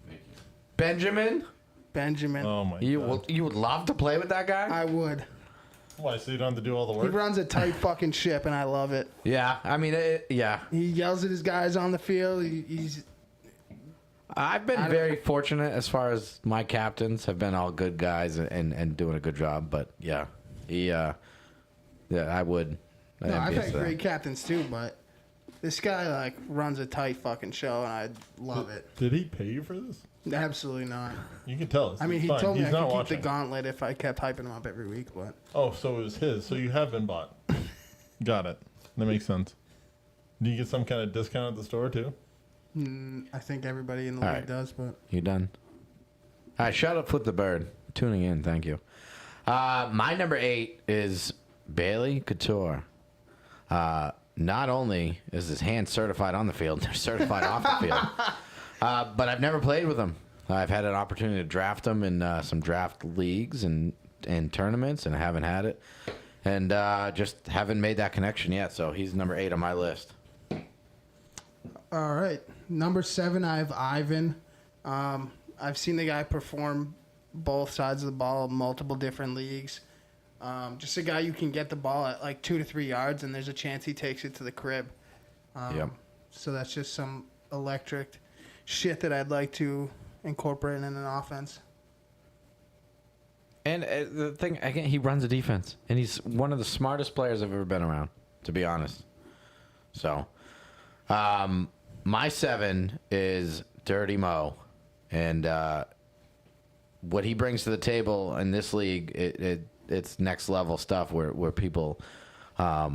Thank you. Benjamin, Benjamin. Oh my you God. would love to play with that guy? I would. Why? So you don't have to do all the He work? runs a tight fucking ship, and I love it. Yeah. I mean, yeah. He yells at his guys on the field. He's I've been I don't- very fortunate as far as my captains have been all good guys and doing a good job. But yeah, I would. no, I've envious had of that. great captains too, but this guy like runs a tight fucking show, and I love it. Did he pay you for this? Absolutely not. You can tell us. I mean, It's he fine. told me He's I not could watching. keep the gauntlet if I kept hyping him up every week, but Oh, so it was his. So you have been bought. Got it. That makes sense. Do you get some kind of discount at the store too? I think everybody in the All league right. does. But You done? All right, shut up, Flip the Bird. Tuning in, thank you. My number 8 is Bailey Couture. Not only is his hand certified on the field, they're certified off the field. But I've never played with him. I've had an opportunity to draft him in some draft leagues and tournaments, and I haven't had it. And just haven't made that connection yet, so he's number 8 on my list. all right, number 7, I have Ivan. I've seen the guy perform both sides of the ball, multiple different leagues. Just a guy you can get the ball at like 2 to 3 yards, and there's a chance he takes it to the crib. Yep. So that's just some electric shit that I'd like to incorporate in an offense. And the thing, again, he runs a defense, and he's one of the smartest players I've ever been around, to be honest. So, my 7 is Dirty Mo, and what he brings to the table in this league, it's next level stuff where people, a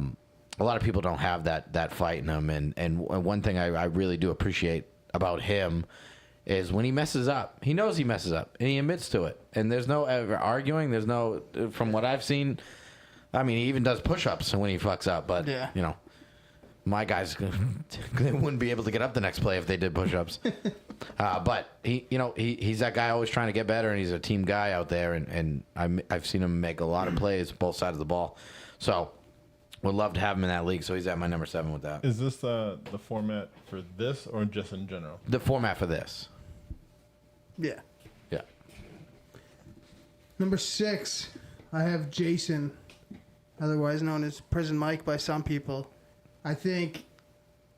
lot of people don't have that fight in them. And one thing I really do appreciate about him is when he messes up, he knows he messes up and he admits to it. And there's no ever arguing. There's no, from what I've seen, I mean, he even does push-ups when he fucks up. But, Yeah. you know, my guys, they wouldn't be able to get up the next play if they did push-ups. But he's that guy always trying to get better, and he's a team guy out there. And I've seen him make a lot of plays both sides of the ball. So would love to have him in that league. So he's at my number 7 with that. Is this the format for this or just in general? The format for this. Yeah. Yeah. Number 6, I have Jason, otherwise known as Prison Mike by some people. I think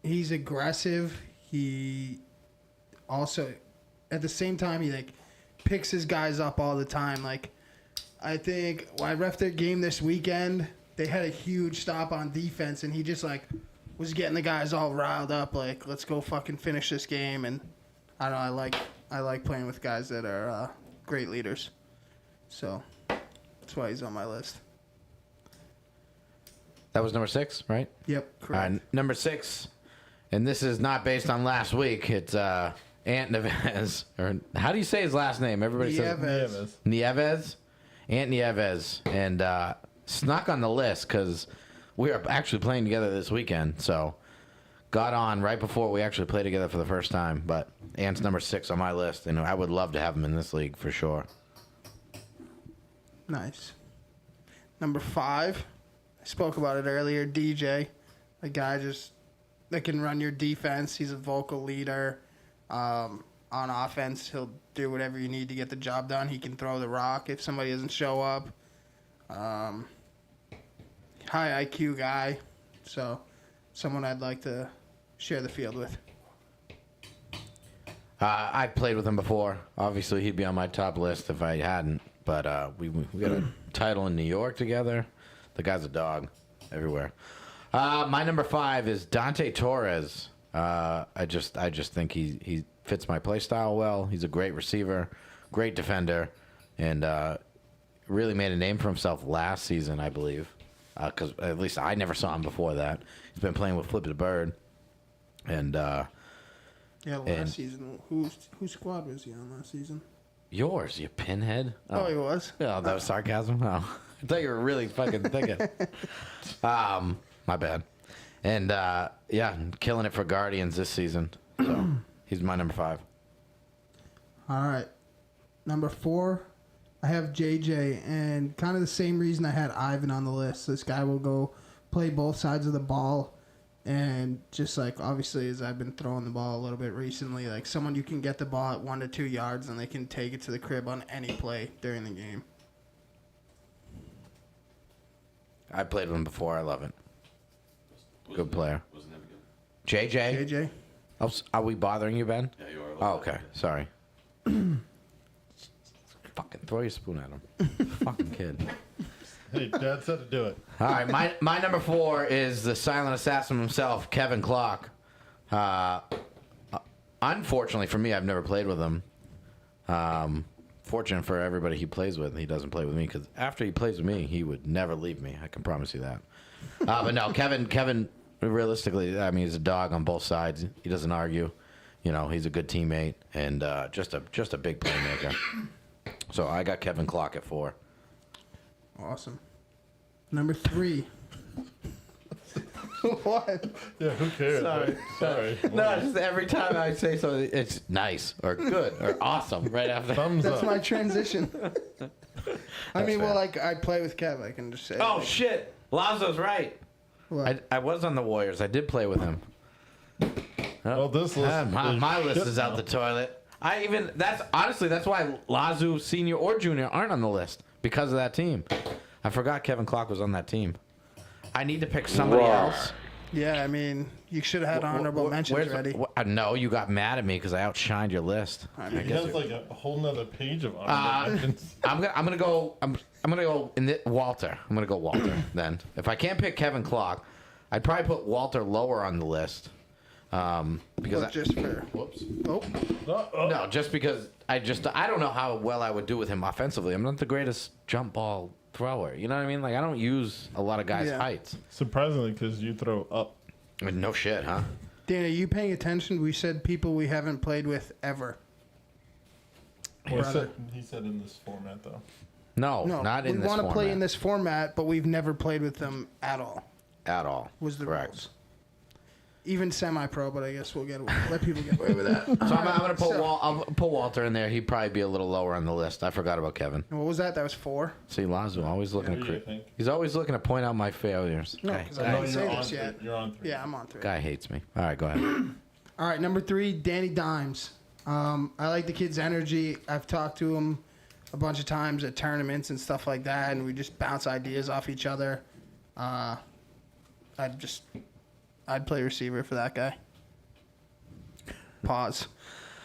he's aggressive. He also, at the same time, he picks his guys up all the time. I think when I ref their game this weekend, they had a huge stop on defense, and he just was getting the guys all riled up. Let's go fucking finish this game. And I don't know. I like playing with guys that are great leaders. So that's why he's on my list. That was number 6, right? Yep, correct. Number 6, and this is not based on last week. It's Ant Nieves. Or how do you say his last name? Everybody says Nieves. Ant Nieves, and snuck on the list because we are actually playing together this weekend. So got on right before we actually played together for the first time. But Ant's number 6 on my list, and I would love to have him in this league for sure. Nice. Number 5, I spoke about it earlier, DJ. A guy that can run your defense. He's a vocal leader. On offense, he'll do whatever you need to get the job done. He can throw the rock if somebody doesn't show up. High IQ guy. So someone I'd like to share the field with. I've played with him before. Obviously, he'd be on my top list if I hadn't. But we got a title in New York together. The guy's a dog everywhere. My number 5 is Dante Torres. I just think he fits my play style well. He's a great receiver, great defender, and really made a name for himself last season, I believe. Because at least I never saw him before that. He's been playing with Flip the Bird. And last season. Whose squad was he on last season? Yours, you pinhead. Oh, he was? Oh, that was sarcasm? Oh. I thought you were really fucking thinking. My bad. And, killing it for Guardians this season. So, he's my number 5. All right. Number 4, I have JJ, and kind of the same reason I had Ivan on the list. This guy will go play both sides of the ball, and just obviously as I've been throwing the ball a little bit recently, someone you can get the ball at 1 to 2 yards and they can take it to the crib on any play during the game. I played with him before. I love it. Good player. Wasn't that good? JJ? JJ? Oh, are we bothering you, Ben? Yeah, you are. Oh, okay. Sorry. Fucking throw your spoon at him. Fucking kid. Hey, Dad said to do it. All right, my number 4 is the silent assassin himself, Kevin Clark. Unfortunately for me, I've never played with him. Fortunate for everybody he plays with, he doesn't play with me because after he plays with me, he would never leave me. I can promise you that. But no, Kevin, realistically, I mean, he's a dog on both sides. He doesn't argue. You know, he's a good teammate and just a big playmaker. So I got Kevin Clark at 4. Awesome. Number 3. What? Yeah, who cares? Sorry. No, just every time I say something, it's nice or good or awesome right after. Thumbs That's up. my transition. I mean, fair. well, I play with Kev. I can just say. Oh, shit. Lazo's right. What? I was on the Warriors. I did play with him. Well, this list My is list shit is out now. the toilet. That's why Lazu Senior or Junior aren't on the list because of that team. I forgot Kevin Clark was on that team. I need to pick somebody else. Yeah, I mean, you should have had honorable mentions ready. No, you got mad at me because I outshined your list. He has like a whole nother page of honorable mentions. I'm gonna go Walter. I'm gonna go Walter then. If I can't pick Kevin Clark, I'd probably put Walter lower on the list. Because Well, just for whoops. oh, No, just because I don't know how well I would do with him offensively. I'm not the greatest jump ball thrower. You know what I mean? Like I don't use a lot of guys' Yeah. heights. Surprisingly, because you throw up. No shit, huh? Dan, are you paying attention? We said people we haven't played with ever. Brother. He said in this format, though. No, No, not in we this want to format. play in this format, but we've never played with them at all. At all. Was the Correct. rules? Even semi-pro, but I guess let people get away with that. So I'm going to put So- I'll put Walter in there. He'd probably be a little lower on the list. I forgot about Kevin. And what was that? That was 4. See, Lazo always looking Three, I to think. he's always looking to point out my failures. No, Guy- because I guy- didn't say this yet. You're on 3. Yeah, I'm on 3. Guy hates me. All right, go ahead. All right, number 3, Danny Dimes. I like the kid's energy. I've talked to him a bunch of times at tournaments and stuff like that, and we just bounce ideas off each other. I'd play receiver for that guy. Pause.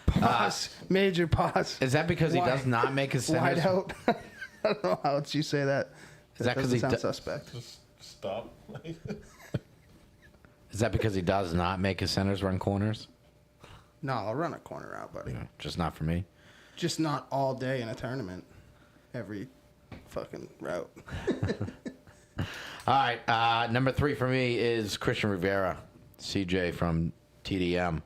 Pause. Major pause. Is that because he Why? does not make his Wide centers? out. I don't know how else you say that. Is that 'cause he sound do- suspect? Just stop. Is that because he does not make his centers run corners? No, I'll run a corner out, buddy. Just not for me. Just not all day in a tournament. Every fucking route. All right, number 3 for me is Christian Rivera, CJ from TDM.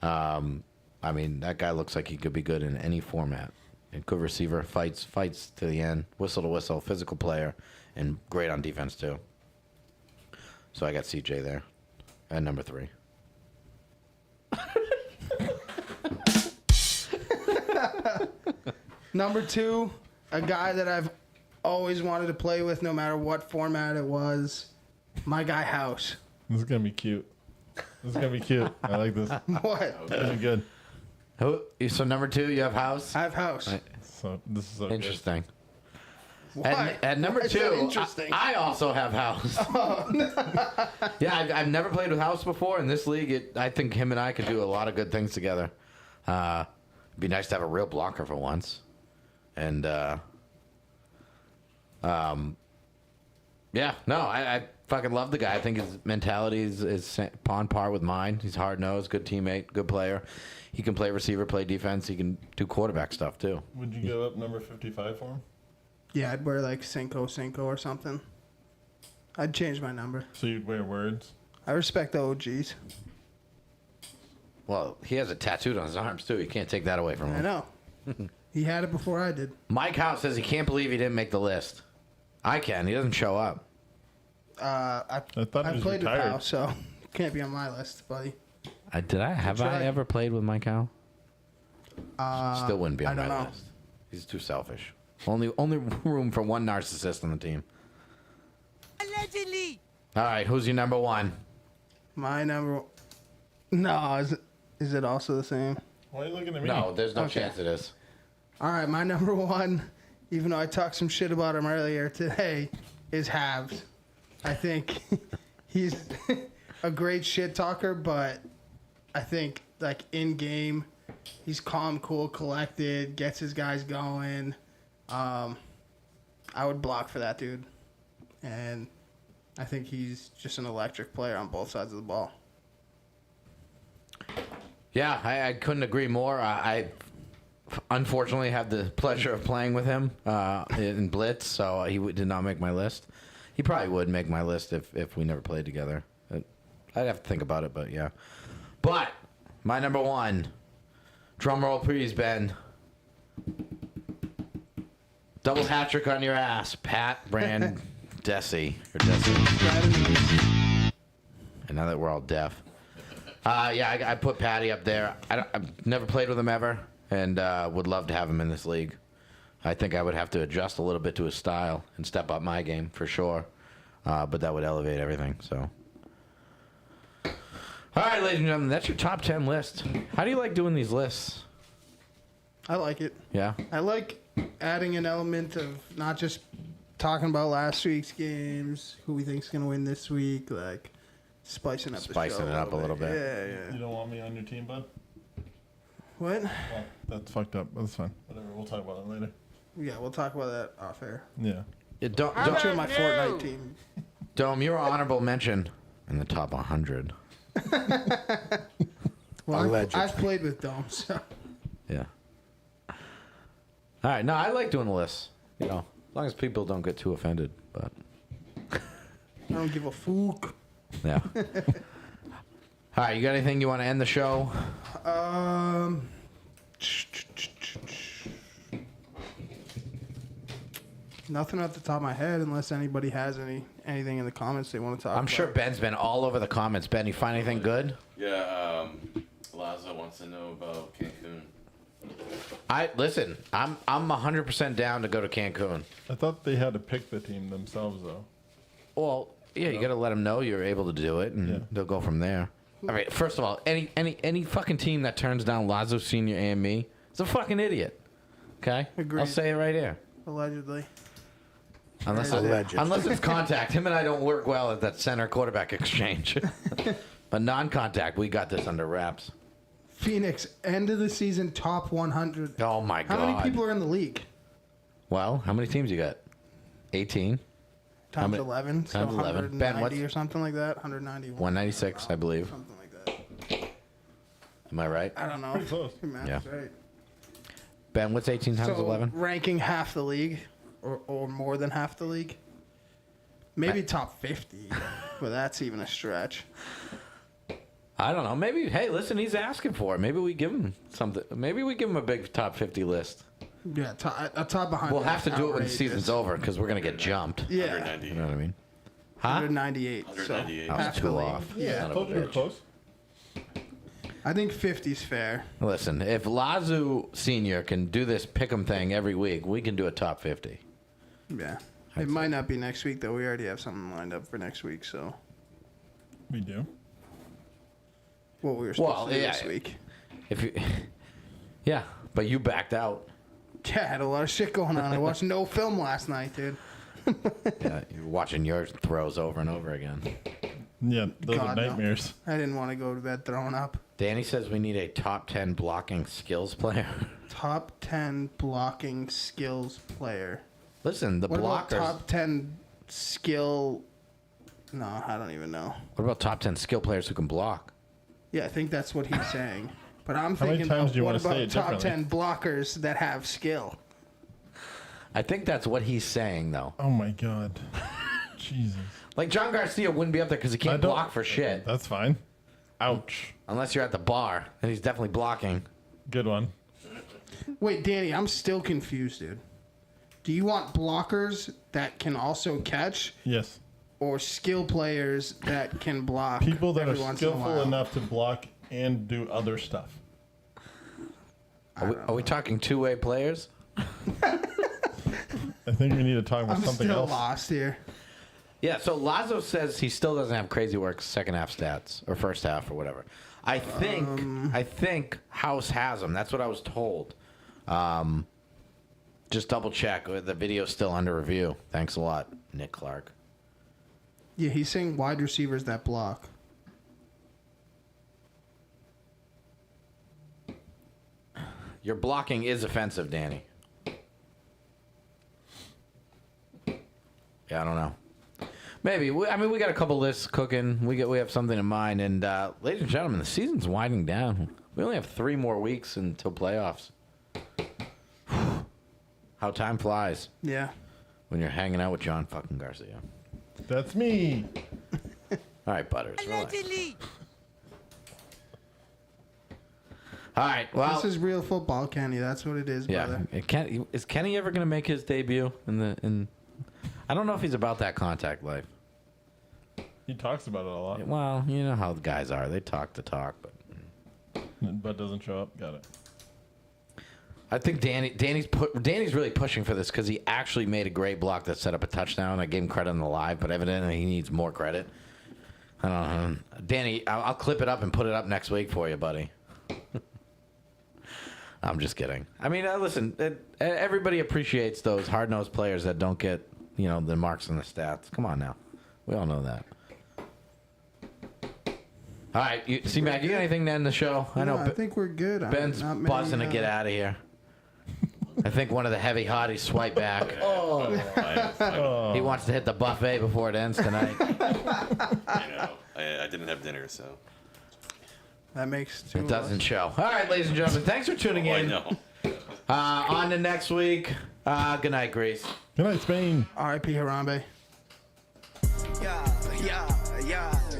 I mean, that guy looks like he could be good in any format. A good receiver, fights to the end, whistle to whistle, physical player, and great on defense too. So I got CJ there at number 3. Number 2, a guy that I've always wanted to play with no matter what format it was. My guy House. This is going to be cute. This is going to be cute. I like this. What? This is good. So number 2, you have House. I have House. Right. So this is so good. Interesting. Why? At number Why is that 2, interesting. I also have House. Yeah, I've never played with House before. In this league, I think him and I could do a lot of good things together. It'd be nice to have a real blocker for once. And, yeah, no, I fucking love the guy. I think his mentality is on par with mine. He's hard-nosed, good teammate, good player. He can play receiver, play defense. He can do quarterback stuff, too. Would you give up number 55 for him? Yeah, I'd wear like Cinco or something. I'd change my number. So you'd wear words? I respect the OGs. Well, he has it tattooed on his arms, too. You can't take that away from him. I know. He had it before I did. Mike House says he can't believe he didn't make the list. I can. He doesn't show up. I thought he was played retired. with House, so can't be on my list, buddy. Have I try. ever played with Mike Howe? Still wouldn't be I on my don't know. list. He's too selfish. Only room for one narcissist on the team. Allegedly. All right, who's your number 1? My number. No, is it also the same? Why are you looking at me? No, there's no Okay. chance it is. All right, my number 1, even though I talked some shit about him earlier today, is Habs. I think he's a great shit talker, but I think like in game, he's calm, cool, collected, gets his guys going. I would block for that dude, and I think he's just an electric player on both sides of the ball. Yeah, I couldn't agree more. I unfortunately had the pleasure of playing with him in Blitz, so he did not make my list. He probably would make my list if we never played together. I'd have to think about it, but yeah. But my number 1, drum roll please, Ben. Double hat trick on your ass, Pat Brand Desi. Or Desi. And now that we're all deaf. Yeah, I put Patty up there. I've never played with him ever, and would love to have him in this league. I think I would have to adjust a little bit to his style and step up my game for sure, but that would elevate everything. So, all right, ladies and gentlemen, that's your top 10 list. How do you like doing these lists? I like it. Yeah, I like adding an element of not just talking about last week's games, who we think's gonna win this week, like spicing up the show a little bit. Yeah. You don't want me on your team, bud? What? Well, that's fucked up. That's fine. Whatever. We'll talk about it later. Yeah, we'll talk about that off air. Yeah. Don't Sure, my Fortnite team. Dome, you're an honorable mention in the top 100. Well, Allegedly. I've played with Dome, so. Yeah. All right. No, I like doing the lists. You know, as long as people don't get too offended. But I don't give a fuck. yeah. All right. You got anything you want to end the show? Nothing off the top of my head, unless anybody has anything in the comments they want to talk about. I'm sure Ben's been all over the comments. Ben, you find anything good? Yeah, Lazo wants to know about Cancun. Listen. I'm 100% down to go to Cancun. I thought they had to pick the team themselves, though. Well, yeah, you got to let them know you're able to do it, and Yeah. they'll go from there. I mean, first of all, any fucking team that turns down Lazo Senior and me is a fucking idiot. Okay, Agreed. I'll say it right here. Allegedly. Unless it's contact. Him and I don't work well at that center quarterback exchange. But non-contact, we got this under wraps. Phoenix, end of the season, top 100. Oh my god! How many people are in the league? Well, how many teams you got? 18. Times many- 11. So times 11. Ben, 190 or something like that. 191. 196, I believe. Something like that. Am I right? I don't know. Pretty close. Your math Yeah. is right. Ben, what's 18 times So 11? ranking half the league, or more than half the league. Maybe top 50, but that's even a stretch. I don't know. Maybe. Hey, listen, he's asking for it. Maybe we give him something. Maybe we give him a big top 50 list. Yeah, a top 100. We'll have to do it when the outrageous. season's over because we're gonna get jumped. Yeah, 190. You know what I mean? Huh? 198. 198. So I was half too the league. off. Yeah, Son of a Told you we were bitch. close. I think 50's fair. Listen, if Lazu Senior can do this pick'em thing every week, we can do a top 50. Yeah. It might not be next week, though. We already have something lined up for next week, so. We do. What we were supposed to do yeah. this week. If you, yeah, but you backed out. Yeah, I had a lot of shit going on. I watched no film last night, dude. Yeah, you're watching your throws over and over again. Yeah, those God, are no. nightmares. I didn't want to go to bed throwing up. Danny says we need a top 10 blocking skills player. Top 10 blocking skills player. Listen, the What about blockers. top 10 skill? No, I don't even know. What about top 10 skill players who can block? Yeah, I think that's what he's saying. But I'm How many thinking, times about, do you what wanna say about it top differently? 10 blockers that have skill? I think that's what he's saying, though. Oh my god. Jesus. Like, John Garcia wouldn't be up there because he I can't don't- block for shit. That's fine. Ouch. Unless you're at the bar, and he's definitely blocking. Good one. Wait, Danny, I'm still confused, dude. Do you want blockers that can also catch, Yes. or skill players that can block? People that every are once in a skillful while? enough to block and do other stuff. Are we talking two-way players? I think we need to talk about I'm something still else. lost here. Yeah, so Lazo says he still doesn't have crazy work second half stats or first half or whatever. I think House has them. That's what I was told. Just double check. The video's still under review. Thanks a lot, Nick Clark. Yeah, he's saying wide receivers that block. Your blocking is offensive, Danny. Yeah, I don't know. Maybe. We got a couple lists cooking. We have something in mind. And ladies and gentlemen, the season's winding down. We only have 3 more weeks until playoffs. How time flies Yeah. when you're hanging out with John fucking Garcia. That's me. All right, Butters. Relax. All right. Well, This is real football, Kenny. That's what it is, yeah. brother. Is Kenny ever going to make his debut in? I don't know if he's about that contact life. He talks about it a lot, Well, you know how the guys are. They talk the talk, but but doesn't show up. Got it. I think Danny's really pushing for this because he actually made a great block that set up a touchdown. I gave him credit on the live, but evidently he needs more credit. I don't know. Danny, I'll clip it up and put it up next week for you, buddy. I'm just kidding. I mean, listen, everybody appreciates those hard-nosed players that don't get, the marks and the stats. Come on now. We all know that. All right. Matt, you got anything to end the show? I know I think we're good. Ben's Not many, buzzing to get out of here. I think one of the heavy hotties swipe back. He wants to hit the buffet before it ends tonight. I didn't have dinner, so. That makes two It of doesn't us. show. All right, ladies and gentlemen, thanks for tuning I in. know. On to next week. Good night, Greece. Good night, Spain. R.I.P. Harambe.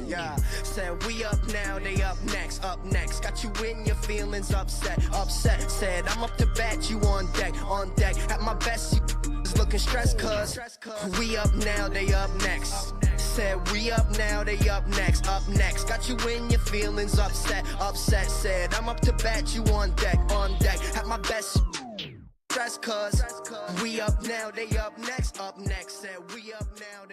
Yeah. Said we up now, they up next. Got you in your feelings upset. Said I'm up to bat, you on deck. At my best, you is looking stressed, cuz we up now, they up next. Said we up now, they up next. Got you in your feelings upset. Said I'm up to bat, you on deck. At my best, stress, cuz we up now, they up next. Said we up now, they